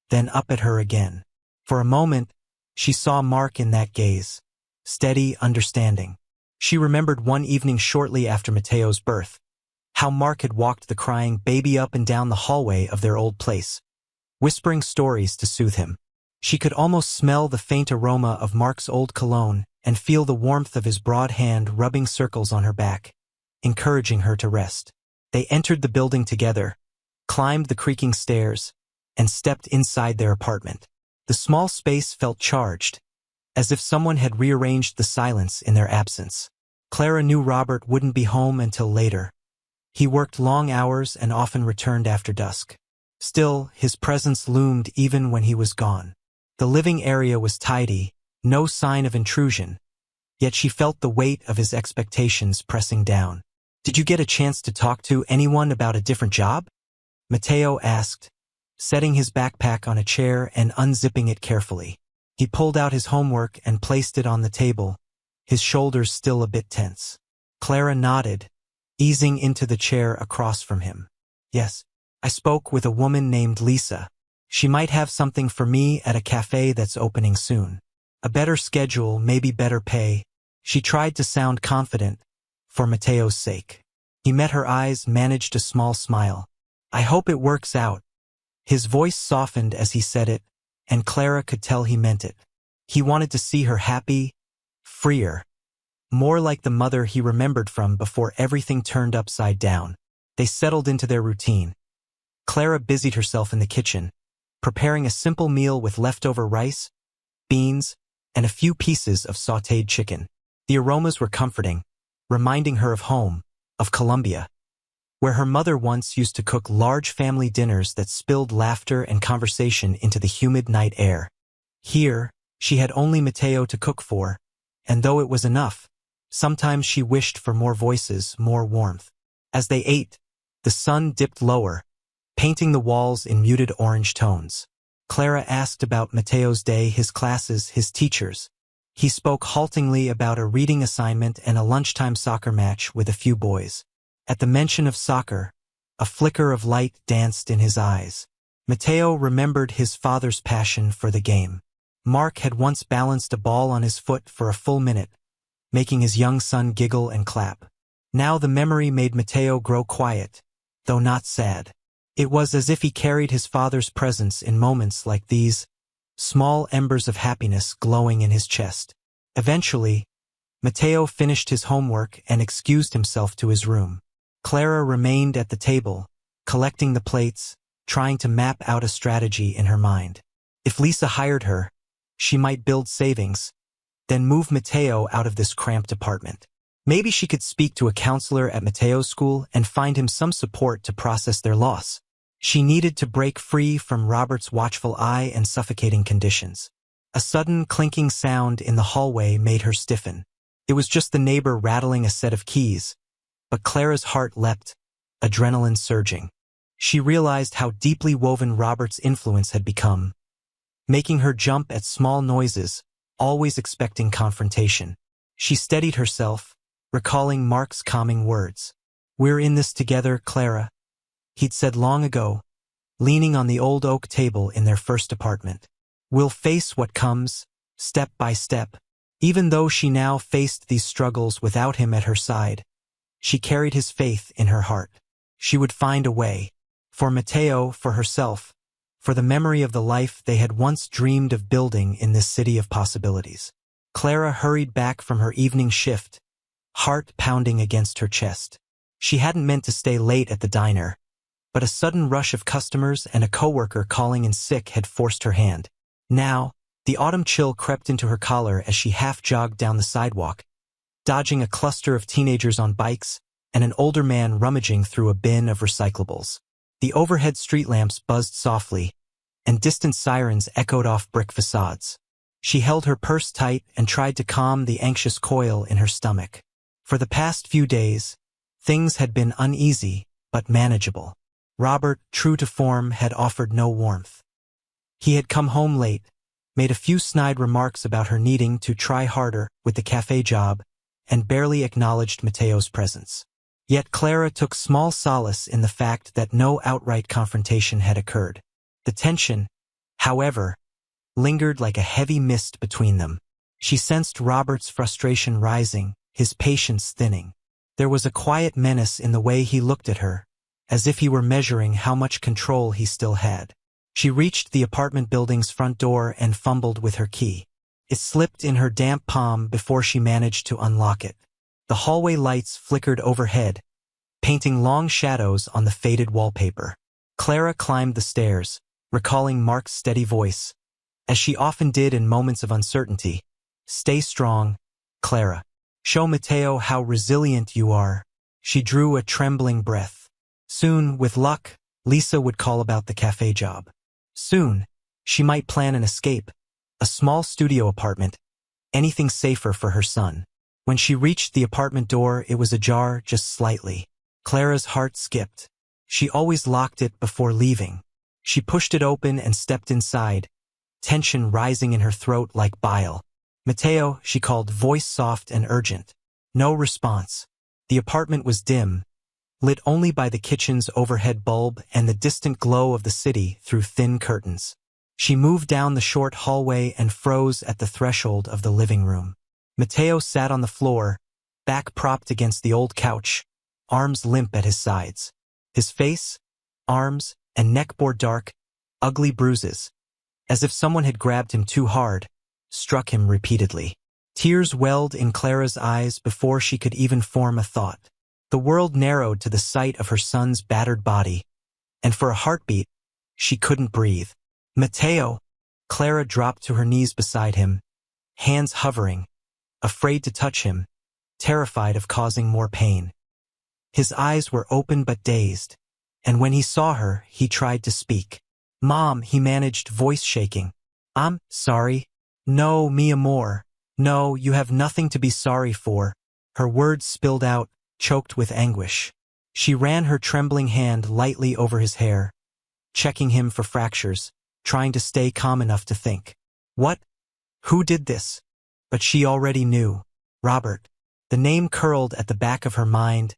then up at her again. For a moment, she saw Mark in that gaze, steady, understanding. She remembered one evening shortly after Mateo's birth, how Mark had walked the crying baby up and down the hallway of their old place, whispering stories to soothe him. She could almost smell the faint aroma of Mark's old cologne and feel the warmth of his broad hand rubbing circles on her back, encouraging her to rest. They entered the building together, climbed the creaking stairs, and stepped inside their apartment. The small space felt charged, as if someone had rearranged the silence in their absence. Clara knew Robert wouldn't be home until later. He worked long hours and often returned after dusk. Still, his presence loomed even when he was gone. The living area was tidy, no sign of intrusion, yet she felt the weight of his expectations pressing down. "Did you get a chance to talk to anyone about a different job?" Mateo asked, setting his backpack on a chair and unzipping it carefully. He pulled out his homework and placed it on the table, his shoulders still a bit tense. Clara nodded, easing into the chair across from him. "Yes, I spoke with a woman named Lisa. She might have something for me at a cafe that's opening soon. A better schedule, maybe better pay." She tried to sound confident, for Mateo's sake. He met her eyes, managed a small smile. I hope it works out. His voice softened as he said it, and Clara could tell he meant it. He wanted to see her happy, freer, more like the mother he remembered from before everything turned upside down. They settled into their routine. Clara busied herself in the kitchen, preparing a simple meal with leftover rice, beans, and a few pieces of sautéed chicken. The aromas were comforting, reminding her of home, of Colombia, where her mother once used to cook large family dinners that spilled laughter and conversation into the humid night air. Here, she had only Mateo to cook for, and though it was enough, sometimes she wished for more voices, more warmth. As they ate, the sun dipped lower, painting the walls in muted orange tones. Clara asked about Mateo's day, his classes, his teachers. He spoke haltingly about a reading assignment and a lunchtime soccer match with a few boys. At the mention of soccer, a flicker of light danced in his eyes. Mateo remembered his father's passion for the game. Mark had once balanced a ball on his foot for a full minute, making his young son giggle and clap. Now the memory made Mateo grow quiet, though not sad. It was as if he carried his father's presence in moments like these, small embers of happiness glowing in his chest. Eventually, Mateo finished his homework and excused himself to his room. Clara remained at the table, collecting the plates, trying to map out a strategy in her mind. If Lisa hired her, she might build savings, then move Mateo out of this cramped apartment. Maybe she could speak to a counselor at Mateo's school and find him some support to process their loss. She needed to break free from Robert's watchful eye and suffocating conditions. A sudden clinking sound in the hallway made her stiffen. It was just the neighbor rattling a set of keys, but Clara's heart leapt, adrenaline surging. She realized how deeply woven Robert's influence had become, making her jump at small noises, always expecting confrontation. She steadied herself, recalling Mark's calming words. "We're in this together, Clara," he'd said long ago, leaning on the old oak table in their first apartment. "We'll face what comes, step by step." Even though she now faced these struggles without him at her side, she carried his faith in her heart. She would find a way. For Mateo, for herself, for the memory of the life they had once dreamed of building in this city of possibilities. Clara hurried back from her evening shift, heart pounding against her chest. She hadn't meant to stay late at the diner, but a sudden rush of customers and a coworker calling in sick had forced her hand. Now, the autumn chill crept into her collar as she half-jogged down the sidewalk, dodging a cluster of teenagers on bikes and an older man rummaging through a bin of recyclables. The overhead street lamps buzzed softly, and distant sirens echoed off brick facades. She held her purse tight and tried to calm the anxious coil in her stomach. For the past few days, things had been uneasy, but manageable. Robert, true to form, had offered no warmth. He had come home late, made a few snide remarks about her needing to try harder with the cafe job, and barely acknowledged Mateo's presence. Yet Clara took small solace in the fact that no outright confrontation had occurred. The tension, however, lingered like a heavy mist between them. She sensed Robert's frustration rising, his patience thinning. There was a quiet menace in the way he looked at her, as if he were measuring how much control he still had. She reached the apartment building's front door and fumbled with her key. It slipped in her damp palm before she managed to unlock it. The hallway lights flickered overhead, painting long shadows on the faded wallpaper. Clara climbed the stairs, recalling Mark's steady voice, as she often did in moments of uncertainty. "Stay strong, Clara. Show Mateo how resilient you are." She drew a trembling breath. Soon, with luck, Lisa would call about the cafe job. Soon, she might plan an escape, a small studio apartment, anything safer for her son. When she reached the apartment door, it was ajar just slightly. Clara's heart skipped. She always locked it before leaving. She pushed it open and stepped inside, tension rising in her throat like bile. "Mateo," she called, voice soft and urgent. No response. The apartment was dim, lit only by the kitchen's overhead bulb and the distant glow of the city through thin curtains. She moved down the short hallway and froze at the threshold of the living room. Mateo sat on the floor, back propped against the old couch, arms limp at his sides. His face, arms, and neck bore dark, ugly bruises, as if someone had grabbed him too hard, struck him repeatedly. Tears welled in Clara's eyes before she could even form a thought. The world narrowed to the sight of her son's battered body, and for a heartbeat, she couldn't breathe. Mateo! Clara dropped to her knees beside him, hands hovering, afraid to touch him, terrified of causing more pain. His eyes were open but dazed, and when he saw her, he tried to speak. "Mom," he managed, voice shaking. "I'm sorry." "No, mi amor. No, you have nothing to be sorry for." Her words spilled out, choked with anguish. She ran her trembling hand lightly over his hair, checking him for fractures, trying to stay calm enough to think. What? Who did this? But she already knew. Robert. The name curled at the back of her mind,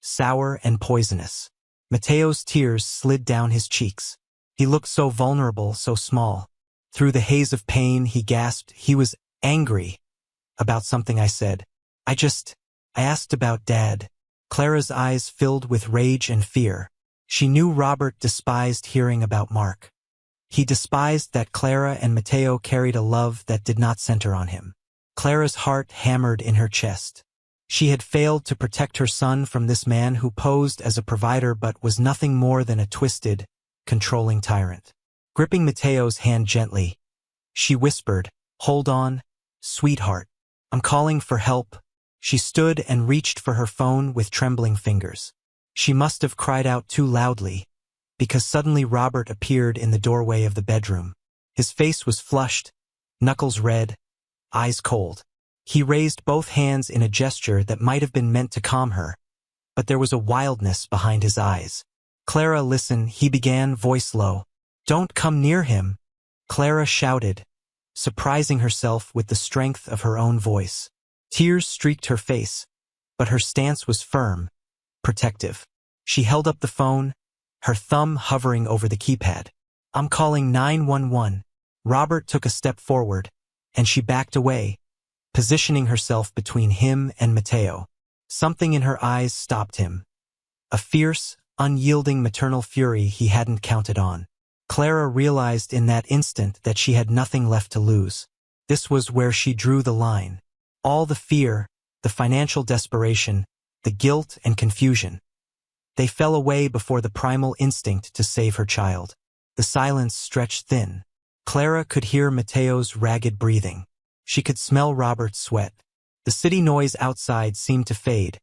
sour and poisonous. Mateo's tears slid down his cheeks. He looked so vulnerable, so small. Through the haze of pain, he gasped, "He was angry about something I said. I asked about Dad." Clara's eyes filled with rage and fear. She knew Robert despised hearing about Mark. He despised that Clara and Mateo carried a love that did not center on him. Clara's heart hammered in her chest. She had failed to protect her son from this man who posed as a provider but was nothing more than a twisted, controlling tyrant. Gripping Mateo's hand gently, she whispered, "Hold on, sweetheart. I'm calling for help." She stood and reached for her phone with trembling fingers. She must have cried out too loudly, because suddenly Robert appeared in the doorway of the bedroom. His face was flushed, knuckles red, eyes cold. He raised both hands in a gesture that might have been meant to calm her, but there was a wildness behind his eyes. "Clara, listen," he began, voice low. "Don't come near him," Clara shouted, surprising herself with the strength of her own voice. Tears streaked her face, but her stance was firm, protective. She held up the phone, her thumb hovering over the keypad. "I'm calling 911. Robert took a step forward, and she backed away, positioning herself between him and Mateo. Something in her eyes stopped him. A fierce, unyielding maternal fury he hadn't counted on. Clara realized in that instant that she had nothing left to lose. This was where she drew the line. All the fear, the financial desperation, the guilt and confusion. They fell away before the primal instinct to save her child. The silence stretched thin. Clara could hear Mateo's ragged breathing. She could smell Robert's sweat. The city noise outside seemed to fade,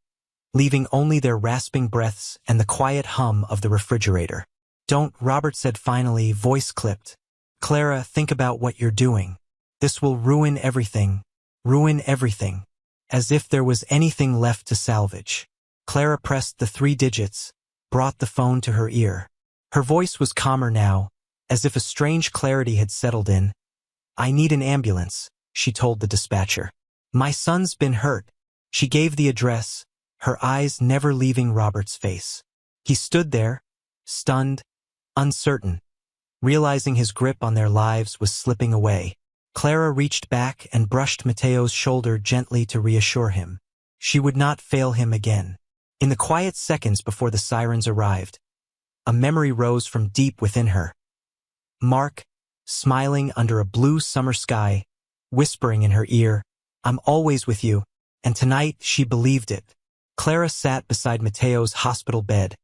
leaving only their rasping breaths and the quiet hum of the refrigerator. "Don't," Robert said finally, voice clipped. "Clara, think about what you're doing. This will ruin everything. Ruin everything." As if there was anything left to salvage. Clara pressed the 3 digits, brought the phone to her ear. Her voice was calmer now, as if a strange clarity had settled in. "I need an ambulance," she told the dispatcher. "My son's been hurt." She gave the address, her eyes never leaving Robert's face. He stood there, stunned, uncertain, realizing his grip on their lives was slipping away. Clara reached back and brushed Mateo's shoulder gently to reassure him. She would not fail him again. In the quiet seconds before the sirens arrived, a memory rose from deep within her. Mark, smiling under a blue summer sky, whispering in her ear, "I'm always with you," and tonight she believed it. Clara sat beside Mateo's hospital bed,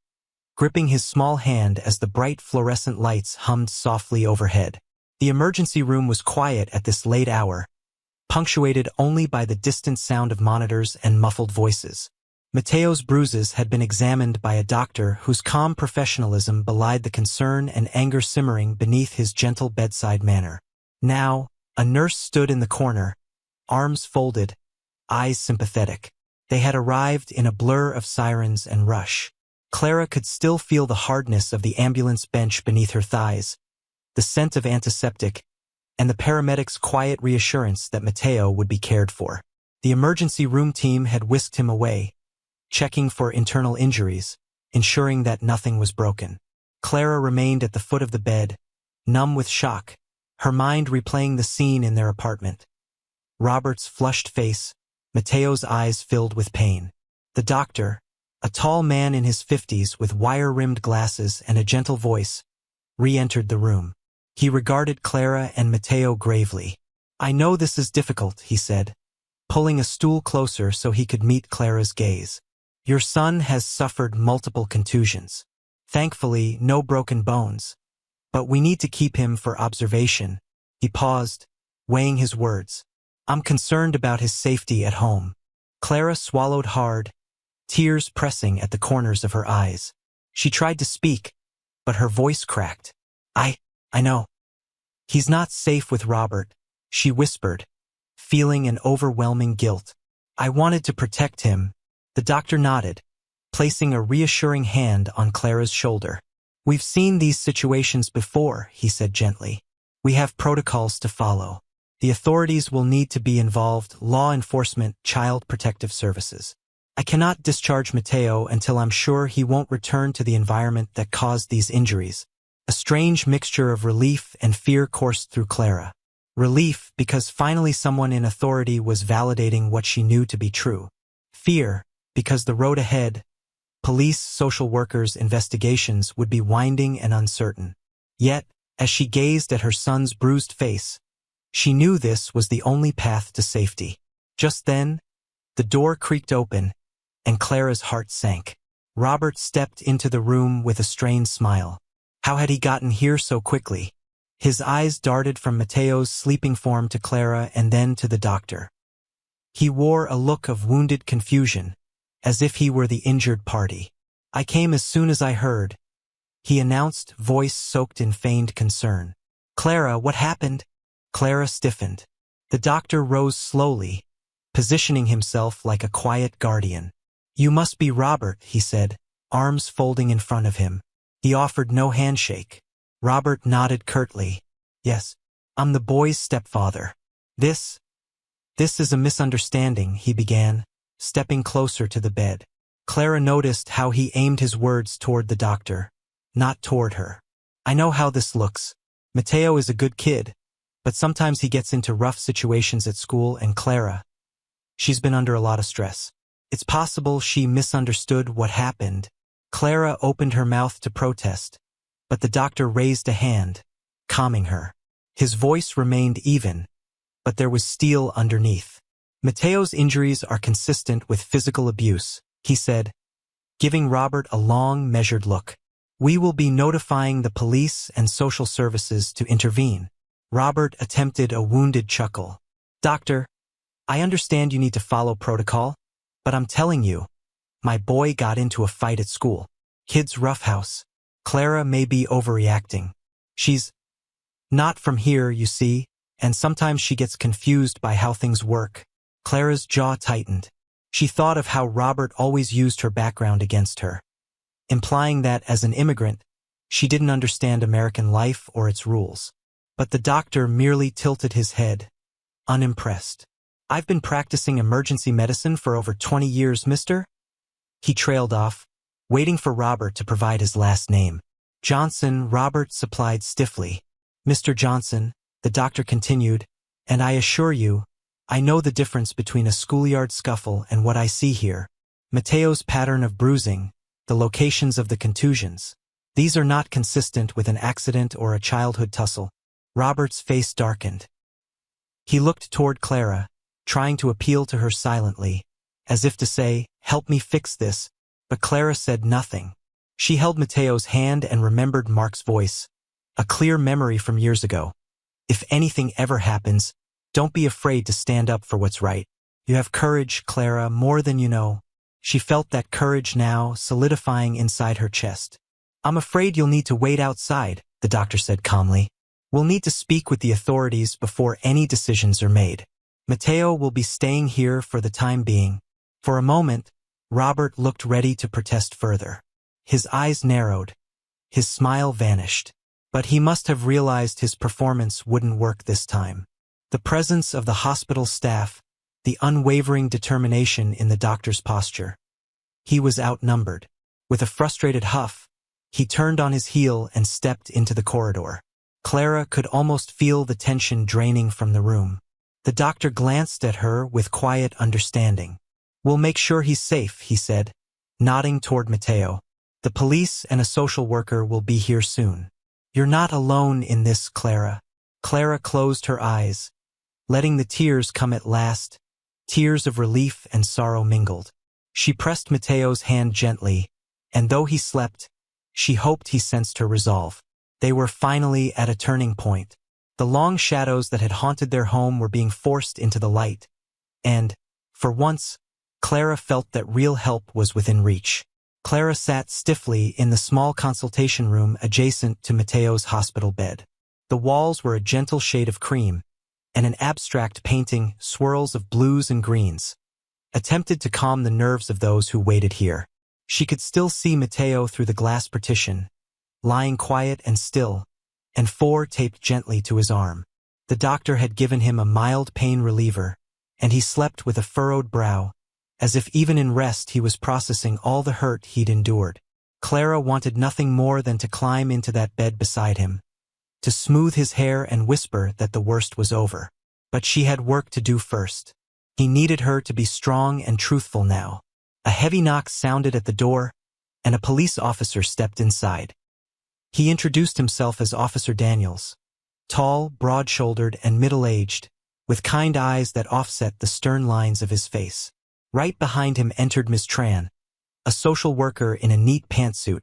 gripping his small hand as the bright fluorescent lights hummed softly overhead. The emergency room was quiet at this late hour, punctuated only by the distant sound of monitors and muffled voices. Mateo's bruises had been examined by a doctor whose calm professionalism belied the concern and anger simmering beneath his gentle bedside manner. Now, a nurse stood in the corner, arms folded, eyes sympathetic. They had arrived in a blur of sirens and rush. Clara could still feel the hardness of the ambulance bench beneath her thighs, the scent of antiseptic, and the paramedics' quiet reassurance that Mateo would be cared for. The emergency room team had whisked him away, checking for internal injuries, ensuring that nothing was broken. Clara remained at the foot of the bed, numb with shock, her mind replaying the scene in their apartment. Robert's flushed face, Mateo's eyes filled with pain. The doctor, a tall man in his 50s with wire-rimmed glasses and a gentle voice, re-entered the room. He regarded Clara and Mateo gravely. "I know this is difficult," he said, pulling a stool closer so he could meet Clara's gaze. "Your son has suffered multiple contusions. Thankfully, no broken bones. But we need to keep him for observation." He paused, weighing his words. "I'm concerned about his safety at home." Clara swallowed hard, tears pressing at the corners of her eyes. She tried to speak, but her voice cracked. I know. "He's not safe with Robert," she whispered, feeling an overwhelming guilt. "I wanted to protect him." The doctor nodded, placing a reassuring hand on Clara's shoulder. "We've seen these situations before," he said gently. "We have protocols to follow. The authorities will need to be involved: law enforcement, child protective services. I cannot discharge Mateo until I'm sure he won't return to the environment that caused these injuries." A strange mixture of relief and fear coursed through Clara. Relief because finally someone in authority was validating what she knew to be true. Fear because the road ahead, police, social workers, investigations, would be winding and uncertain. Yet, as she gazed at her son's bruised face, she knew this was the only path to safety. Just then, the door creaked open, and Clara's heart sank. Robert stepped into the room with a strained smile. How had he gotten here so quickly? His eyes darted from Mateo's sleeping form to Clara and then to the doctor. He wore a look of wounded confusion, as if he were the injured party. "I came as soon as I heard," he announced, voice soaked in feigned concern. "Clara, what happened?" Clara stiffened. The doctor rose slowly, positioning himself like a quiet guardian. "You must be Robert," he said, arms folding in front of him. He offered no handshake. Robert nodded curtly. "Yes, I'm the boy's stepfather. This is a misunderstanding," he began, stepping closer to the bed. Clara noticed how he aimed his words toward the doctor, not toward her. "I know how this looks. Mateo is a good kid, but sometimes he gets into rough situations at school, and Clara, she's been under a lot of stress. It's possible she misunderstood what happened." Clara opened her mouth to protest, but the doctor raised a hand, calming her. His voice remained even, but there was steel underneath. "Mateo's injuries are consistent with physical abuse," he said, giving Robert a long, measured look. "We will be notifying the police and social services to intervene." Robert attempted a wounded chuckle. "Doctor, I understand you need to follow protocol, but I'm telling you, my boy got into a fight at school. Kid's roughhouse. Clara may be overreacting. She's not from here, you see, and sometimes she gets confused by how things work." Clara's jaw tightened. She thought of how Robert always used her background against her, implying that as an immigrant, she didn't understand American life or its rules. But the doctor merely tilted his head, unimpressed. "I've been practicing emergency medicine for over 20 years, mister." He trailed off, waiting for Robert to provide his last name. "Johnson," Robert supplied stiffly. "Mr. Johnson," the doctor continued, "and I assure you, I know the difference between a schoolyard scuffle and what I see here. Mateo's pattern of bruising, the locations of the contusions, these are not consistent with an accident or a childhood tussle." Robert's face darkened. He looked toward Clara, trying to appeal to her silently, as if to say, "Help me fix this," but Clara said nothing. She held Mateo's hand and remembered Mark's voice, a clear memory from years ago. "If anything ever happens, don't be afraid to stand up for what's right. You have courage, Clara, more than you know." She felt that courage now, solidifying inside her chest. "I'm afraid you'll need to wait outside," the doctor said calmly. "We'll need to speak with the authorities before any decisions are made. Mateo will be staying here for the time being." For a moment, Robert looked ready to protest further. His eyes narrowed. His smile vanished. But he must have realized his performance wouldn't work this time. The presence of the hospital staff, the unwavering determination in the doctor's posture. He was outnumbered. With a frustrated huff, he turned on his heel and stepped into the corridor. Clara could almost feel the tension draining from the room. The doctor glanced at her with quiet understanding. "We'll make sure he's safe," he said, nodding toward Mateo. "The police and a social worker will be here soon. You're not alone in this, Clara." Clara closed her eyes, letting the tears come at last, tears of relief and sorrow mingled. She pressed Mateo's hand gently, and though he slept, she hoped he sensed her resolve. They were finally at a turning point. The long shadows that had haunted their home were being forced into the light, and, for once, Clara felt that real help was within reach. Clara sat stiffly in the small consultation room adjacent to Mateo's hospital bed. The walls were a gentle shade of cream, and an abstract painting, swirls of blues and greens, attempted to calm the nerves of those who waited here. She could still see Mateo through the glass partition, lying quiet and still, and 4 taped gently to his arm. The doctor had given him a mild pain reliever, and he slept with a furrowed brow, as if even in rest he was processing all the hurt he'd endured. Clara wanted nothing more than to climb into that bed beside him, to smooth his hair and whisper that the worst was over. But she had work to do first. He needed her to be strong and truthful now. A heavy knock sounded at the door, and a police officer stepped inside. He introduced himself as Officer Daniels, tall, broad-shouldered, and middle-aged, with kind eyes that offset the stern lines of his face. Right behind him entered Miss Tran, a social worker in a neat pantsuit,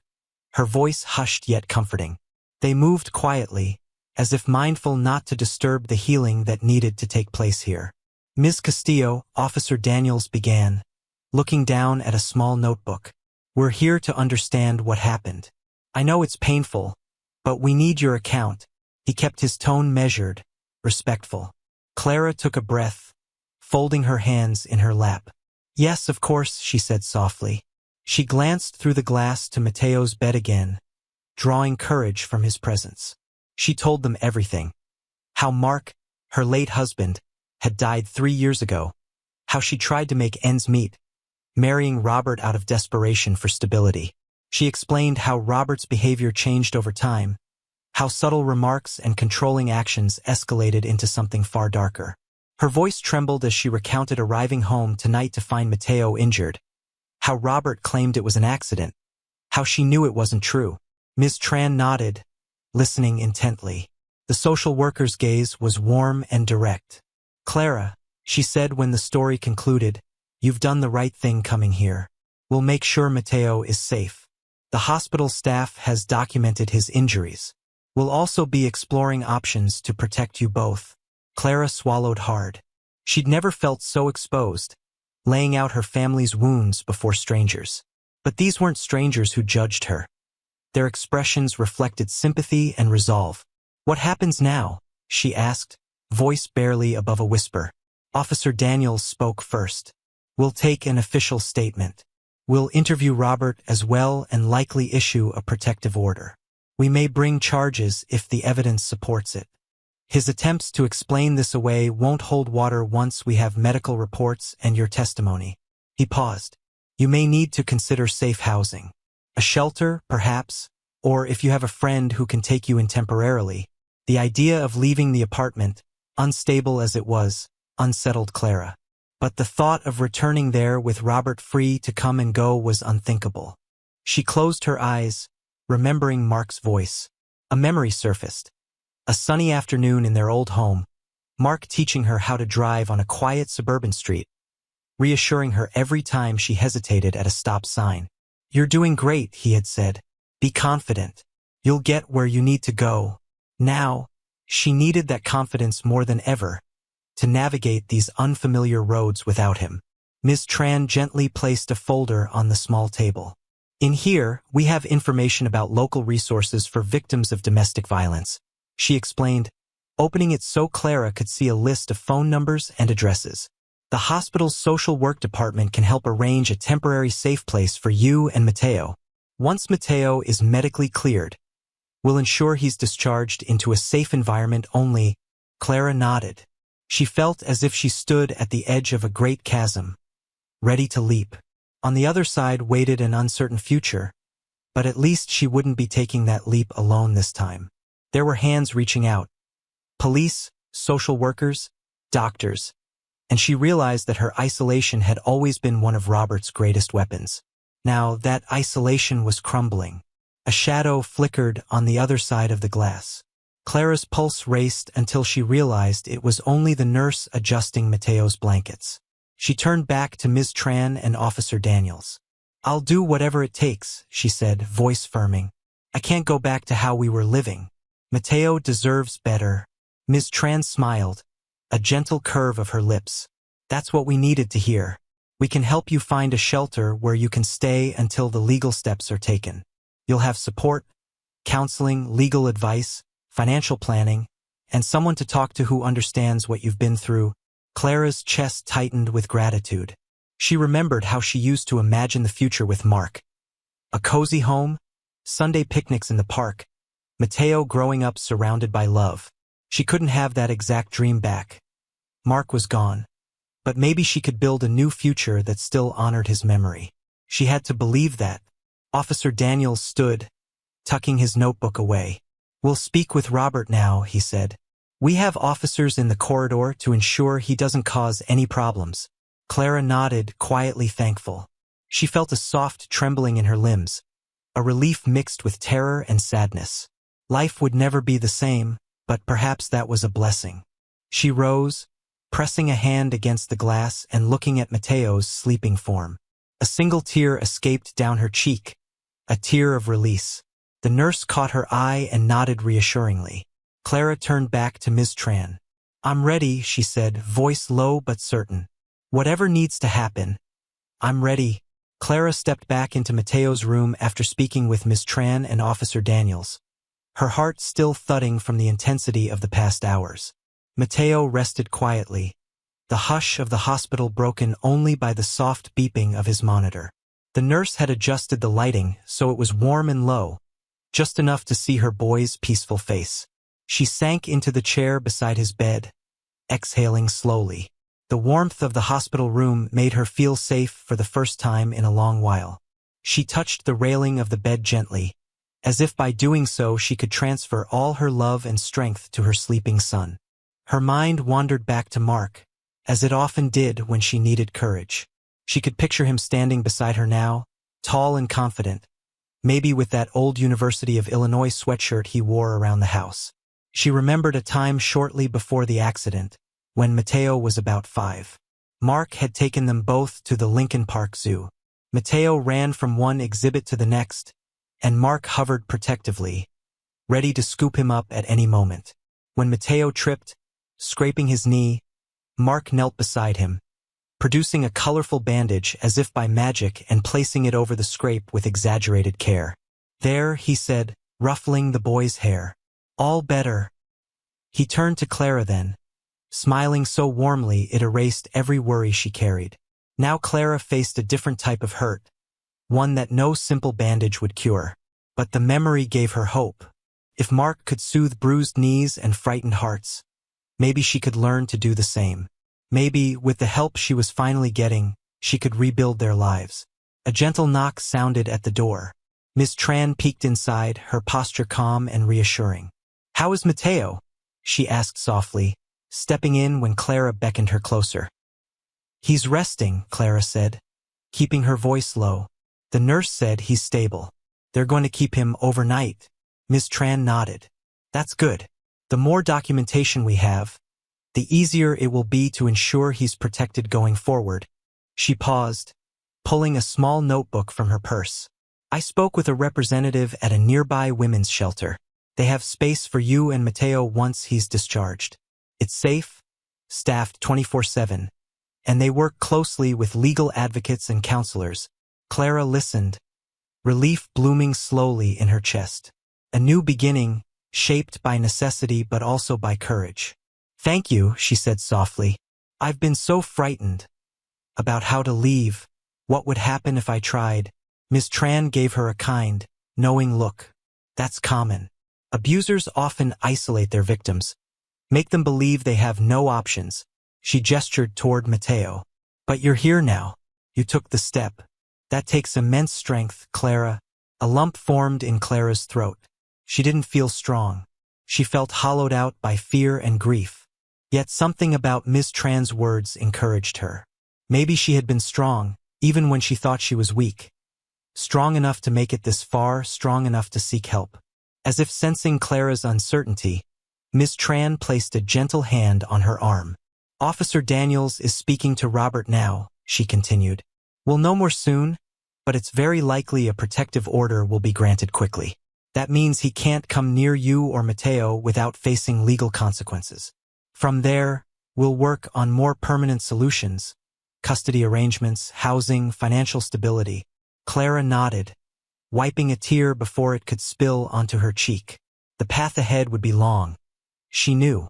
her voice hushed yet comforting. They moved quietly, as if mindful not to disturb the healing that needed to take place here. "Ms. Castillo," Officer Daniels began, looking down at a small notebook. "We're here to understand what happened. I know it's painful, but we need your account." He kept his tone measured, respectful. Clara took a breath, folding her hands in her lap. "Yes, of course," she said softly. She glanced through the glass to Mateo's bed again, drawing courage from his presence. She told them everything. How Mark, her late husband, had died 3 years ago. How she tried to make ends meet, marrying Robert out of desperation for stability. She explained how Robert's behavior changed over time, how subtle remarks and controlling actions escalated into something far darker. Her voice trembled as she recounted arriving home tonight to find Mateo injured, how Robert claimed it was an accident, how she knew it wasn't true. Ms. Tran nodded, listening intently. The social worker's gaze was warm and direct. "Clara," she said when the story concluded, "you've done the right thing coming here. We'll make sure Mateo is safe. The hospital staff has documented his injuries. We'll also be exploring options to protect you both." Clara swallowed hard. She'd never felt so exposed, laying out her family's wounds before strangers. But these weren't strangers who judged her. Their expressions reflected sympathy and resolve. "What happens now?" she asked, voice barely above a whisper. Officer Daniels spoke first. "We'll take an official statement. We'll interview Robert as well and likely issue a protective order. We may bring charges if the evidence supports it. His attempts to explain this away won't hold water once we have medical reports and your testimony." He paused. "You may need to consider safe housing. A shelter, perhaps, or if you have a friend who can take you in temporarily." The idea of leaving the apartment, unstable as it was, unsettled Clara. But the thought of returning there with Robert free to come and go was unthinkable. She closed her eyes, remembering Mark's voice. A memory surfaced. A sunny afternoon in their old home, Mark teaching her how to drive on a quiet suburban street, reassuring her every time she hesitated at a stop sign. "You're doing great," he had said. "Be confident. You'll get where you need to go." Now, she needed that confidence more than ever, to navigate these unfamiliar roads without him. Ms. Tran gently placed a folder on the small table. "In here, we have information about local resources for victims of domestic violence," she explained, opening it so Clara could see a list of phone numbers and addresses. "The hospital's social work department can help arrange a temporary safe place for you and Mateo. Once Mateo is medically cleared, we'll ensure he's discharged into a safe environment only." Clara nodded. She felt as if she stood at the edge of a great chasm, ready to leap. On the other side waited an uncertain future, but at least she wouldn't be taking that leap alone this time. There were hands reaching out. Police, social workers, doctors, and she realized that her isolation had always been one of Robert's greatest weapons. Now that isolation was crumbling. A shadow flickered on the other side of the glass. Clara's pulse raced until she realized it was only the nurse adjusting Mateo's blankets. She turned back to Ms. Tran and Officer Daniels. "I'll do whatever it takes," she said, voice firming. "I can't go back to how we were living. Mateo deserves better." Ms. Tran smiled, a gentle curve of her lips. "That's what we needed to hear. We can help you find a shelter where you can stay until the legal steps are taken. You'll have support, counseling, legal advice, financial planning, and someone to talk to who understands what you've been through." Clara's chest tightened with gratitude. She remembered how she used to imagine the future with Mark. A cozy home, Sunday picnics in the park, Mateo growing up surrounded by love. She couldn't have that exact dream back. Mark was gone. But maybe she could build a new future that still honored his memory. She had to believe that. Officer Daniels stood, tucking his notebook away. "We'll speak with Robert now," he said. "We have officers in the corridor to ensure he doesn't cause any problems." Clara nodded, quietly thankful. She felt a soft trembling in her limbs, a relief mixed with terror and sadness. Life would never be the same, but perhaps that was a blessing. She rose, pressing a hand against the glass and looking at Mateo's sleeping form. A single tear escaped down her cheek, a tear of release. The nurse caught her eye and nodded reassuringly. Clara turned back to Ms. Tran. "I'm ready," she said, voice low but certain. "Whatever needs to happen, I'm ready." Clara stepped back into Mateo's room after speaking with Ms. Tran and Officer Daniels, her heart still thudding from the intensity of the past hours. Mateo rested quietly, the hush of the hospital broken only by the soft beeping of his monitor. The nurse had adjusted the lighting so it was warm and low, just enough to see her boy's peaceful face. She sank into the chair beside his bed, exhaling slowly. The warmth of the hospital room made her feel safe for the first time in a long while. She touched the railing of the bed gently, as if by doing so she could transfer all her love and strength to her sleeping son. Her mind wandered back to Mark, as it often did when she needed courage. She could picture him standing beside her now, tall and confident, maybe with that old University of Illinois sweatshirt he wore around the house. She remembered a time shortly before the accident, when Mateo was about 5. Mark had taken them both to the Lincoln Park Zoo. Mateo ran from one exhibit to the next, and Mark hovered protectively, ready to scoop him up at any moment. When Mateo tripped, scraping his knee, Mark knelt beside him, producing a colorful bandage as if by magic and placing it over the scrape with exaggerated care. "There," he said, ruffling the boy's hair. "All better." He turned to Clara then, smiling so warmly it erased every worry she carried. Now Clara faced a different type of hurt, one that no simple bandage would cure. But the memory gave her hope. If Mark could soothe bruised knees and frightened hearts, maybe she could learn to do the same. Maybe, with the help she was finally getting, she could rebuild their lives. A gentle knock sounded at the door. Miss Tran peeked inside, her posture calm and reassuring. "How is Mateo?" she asked softly, stepping in when Clara beckoned her closer. "He's resting," Clara said, keeping her voice low. "The nurse said he's stable. They're going to keep him overnight." Miss Tran nodded. "That's good. The more documentation we have, the easier it will be to ensure he's protected going forward." She paused, pulling a small notebook from her purse. "I spoke with a representative at a nearby women's shelter. They have space for you and Mateo once he's discharged. It's safe, staffed 24/7, and they work closely with legal advocates and counselors." Clara listened, relief blooming slowly in her chest. A new beginning, shaped by necessity but also by courage. "Thank you," she said softly. "I've been so frightened about how to leave, what would happen if I tried." Miss Tran gave her a kind, knowing look. "That's common. Abusers often isolate their victims, make them believe they have no options." She gestured toward Mateo. "But you're here now. You took the step. That takes immense strength, Clara." A lump formed in Clara's throat. She didn't feel strong. She felt hollowed out by fear and grief. Yet something about Miss Tran's words encouraged her. Maybe she had been strong, even when she thought she was weak. Strong enough to make it this far, strong enough to seek help. As if sensing Clara's uncertainty, Miss Tran placed a gentle hand on her arm. "Officer Daniels is speaking to Robert now," she continued. "We'll know more soon, but it's very likely a protective order will be granted quickly. That means he can't come near you or Mateo without facing legal consequences. From there, we'll work on more permanent solutions, custody arrangements, housing, financial stability." Clara nodded, wiping a tear before it could spill onto her cheek. The path ahead would be long. She knew.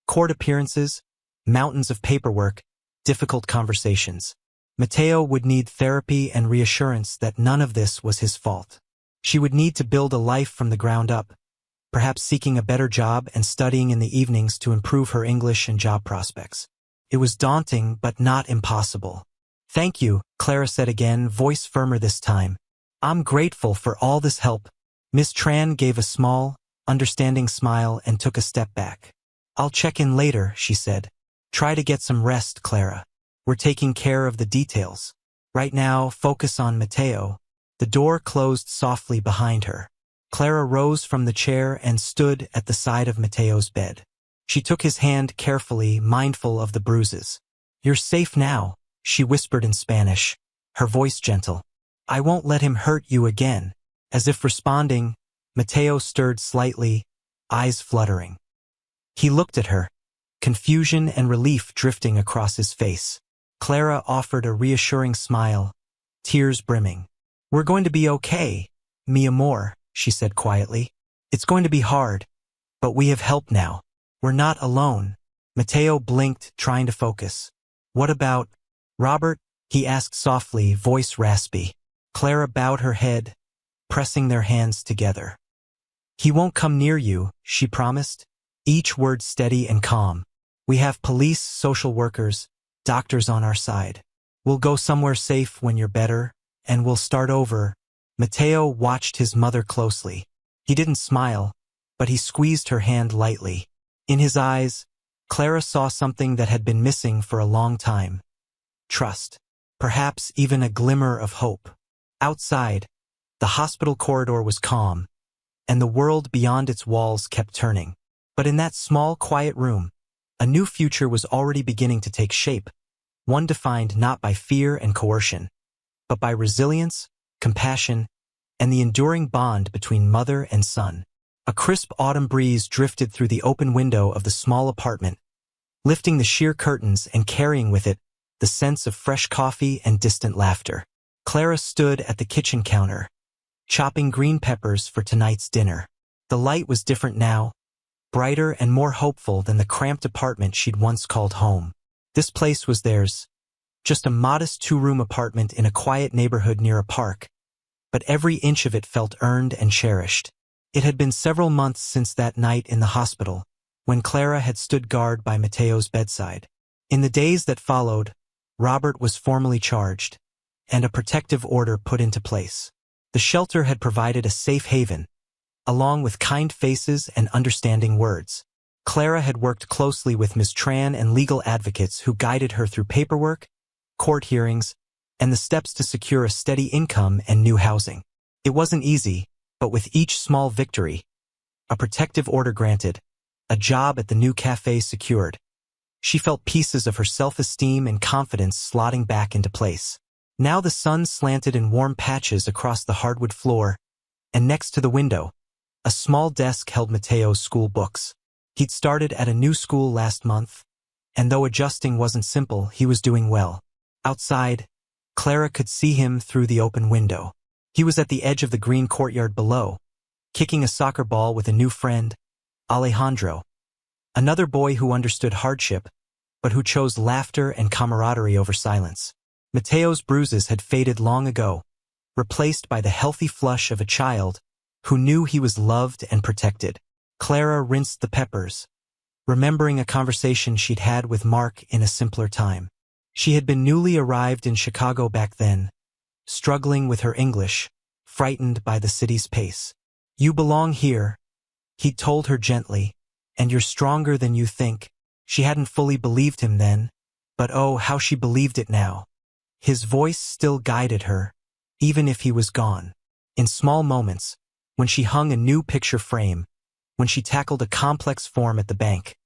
Court appearances, mountains of paperwork, difficult conversations. Mateo would need therapy and reassurance that none of this was his fault. She would need to build a life from the ground up, perhaps seeking a better job and studying in the evenings to improve her English and job prospects. It was daunting, but not impossible. "Thank you," Clara said again, voice firmer this time. "I'm grateful for all this help." Miss Tran gave a small, understanding smile and took a step back. "I'll check in later," she said. "Try to get some rest, Clara. We're taking care of the details. Right now, focus on Mateo." The door closed softly behind her. Clara rose from the chair and stood at the side of Mateo's bed. She took his hand carefully, mindful of the bruises. "You're safe now," she whispered in Spanish, her voice gentle. "I won't let him hurt you again." As if responding, Mateo stirred slightly, eyes fluttering. He looked at her, confusion and relief drifting across his face. Clara offered a reassuring smile, tears brimming. "We're going to be okay, mi amor," she said quietly. "It's going to be hard, but we have help now. We're not alone." Mateo blinked, trying to focus. "What about Robert?" he asked softly, voice raspy. Clara bowed her head, pressing their hands together. "He won't come near you," she promised, each word steady and calm. "We have police, social workers, doctors on our side. We'll go somewhere safe when you're better, and we'll start over." Mateo watched his mother closely. He didn't smile, but he squeezed her hand lightly. In his eyes, Clara saw something that had been missing for a long time. Trust. Perhaps even a glimmer of hope. Outside, the hospital corridor was calm, and the world beyond its walls kept turning. But in that small, quiet room, a new future was already beginning to take shape, one defined not by fear and coercion, but by resilience, compassion, and the enduring bond between mother and son. A crisp autumn breeze drifted through the open window of the small apartment, lifting the sheer curtains and carrying with it the sense of fresh coffee and distant laughter. Clara stood at the kitchen counter, chopping green peppers for tonight's dinner. The light was different now, brighter and more hopeful than the cramped apartment she'd once called home. This place was theirs, just a modest two-room apartment in a quiet neighborhood near a park, but every inch of it felt earned and cherished. It had been several months since that night in the hospital, when Clara had stood guard by Mateo's bedside. In the days that followed, Robert was formally charged, and a protective order put into place. The shelter had provided a safe haven, along with kind faces and understanding words. Clara had worked closely with Miss Tran and legal advocates who guided her through paperwork, court hearings, and the steps to secure a steady income and new housing. It wasn't easy, but with each small victory, a protective order granted, a job at the new cafe secured, she felt pieces of her self-esteem and confidence slotting back into place. Now the sun slanted in warm patches across the hardwood floor, and next to the window, a small desk held Mateo's school books. He'd started at a new school last month, and though adjusting wasn't simple, he was doing well. Outside, Clara could see him through the open window. He was at the edge of the green courtyard below, kicking a soccer ball with a new friend, Alejandro, another boy who understood hardship, but who chose laughter and camaraderie over silence. Mateo's bruises had faded long ago, replaced by the healthy flush of a child who knew he was loved and protected. Clara rinsed the peppers, remembering a conversation she'd had with Mark in a simpler time. She had been newly arrived in Chicago back then, struggling with her English, frightened by the city's pace. "You belong here," he'd told her gently, "and you're stronger than you think." She hadn't fully believed him then, but oh, how she believed it now. His voice still guided her, even if he was gone. In small moments, when she hung a new picture frame, when she tackled a complex form at the bank,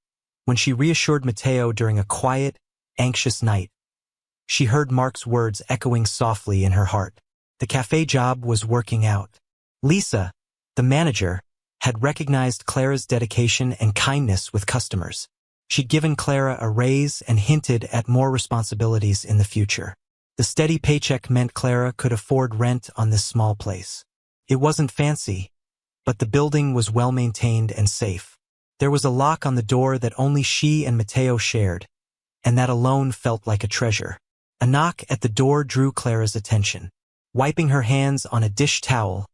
when she reassured Matteo during a quiet, anxious night, she heard Mark's words echoing softly in her heart. The cafe job was working out. Lisa, the manager, had recognized Clara's dedication and kindness with customers. She'd given Clara a raise and hinted at more responsibilities in the future. The steady paycheck meant Clara could afford rent on this small place. It wasn't fancy, but the building was well-maintained and safe. There was a lock on the door that only she and Matteo shared, and that alone felt like a treasure. A knock at the door drew Clara's attention. Wiping her hands on a dish towel,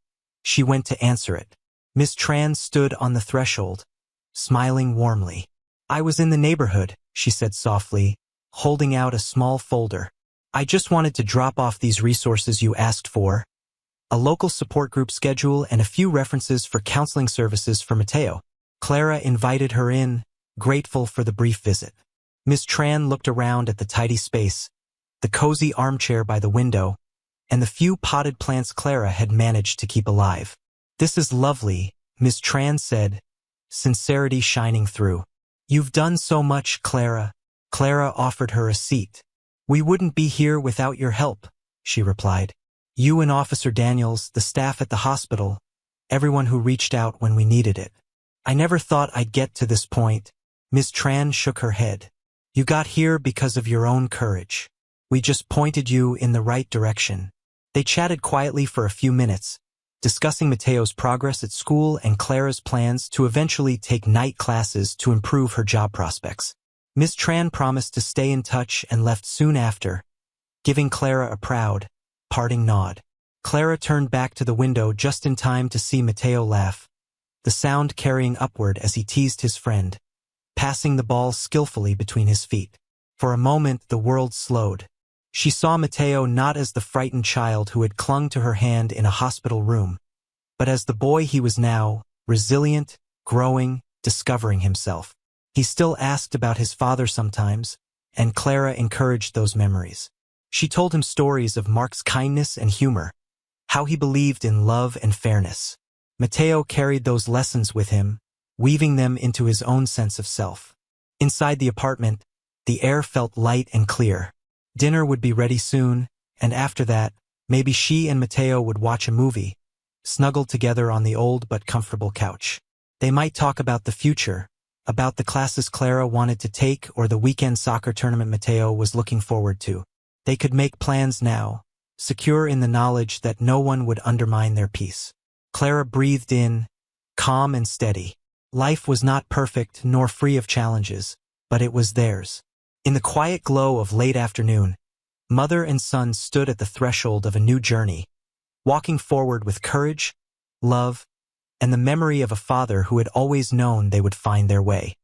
she went to answer it. Miss Tran stood on the threshold, smiling warmly. "I was in the neighborhood," she said softly, holding out a small folder. "I just wanted to drop off these resources you asked for. A local support group schedule and a few references for counseling services for Matteo." Clara invited her in, grateful for the brief visit. Miss Tran looked around at the tidy space, the cozy armchair by the window, and the few potted plants Clara had managed to keep alive. "This is lovely," Miss Tran said, sincerity shining through. "You've done so much, Clara." Clara offered her a seat. "We wouldn't be here without your help," she replied. "You and Officer Daniels, the staff at the hospital, everyone who reached out when we needed it. I never thought I'd get to this point." Miss Tran shook her head. "You got here because of your own courage. We just pointed you in the right direction." They chatted quietly for a few minutes, discussing Matteo's progress at school and Clara's plans to eventually take night classes to improve her job prospects. Miss Tran promised to stay in touch and left soon after, giving Clara a proud, parting nod. Clara turned back to the window just in time to see Matteo laugh, the sound carrying upward as he teased his friend, passing the ball skillfully between his feet. For a moment, the world slowed. She saw Matteo not as the frightened child who had clung to her hand in a hospital room, but as the boy he was now, resilient, growing, discovering himself. He still asked about his father sometimes, and Clara encouraged those memories. She told him stories of Mark's kindness and humor, how he believed in love and fairness. Matteo carried those lessons with him, weaving them into his own sense of self. Inside the apartment, the air felt light and clear. Dinner would be ready soon, and after that, maybe she and Matteo would watch a movie, snuggled together on the old but comfortable couch. They might talk about the future, about the classes Clara wanted to take or the weekend soccer tournament Matteo was looking forward to. They could make plans now, secure in the knowledge that no one would undermine their peace. Clara breathed in, calm and steady. Life was not perfect nor free of challenges, but it was theirs. In the quiet glow of late afternoon, mother and son stood at the threshold of a new journey, walking forward with courage, love, and the memory of a father who had always known they would find their way.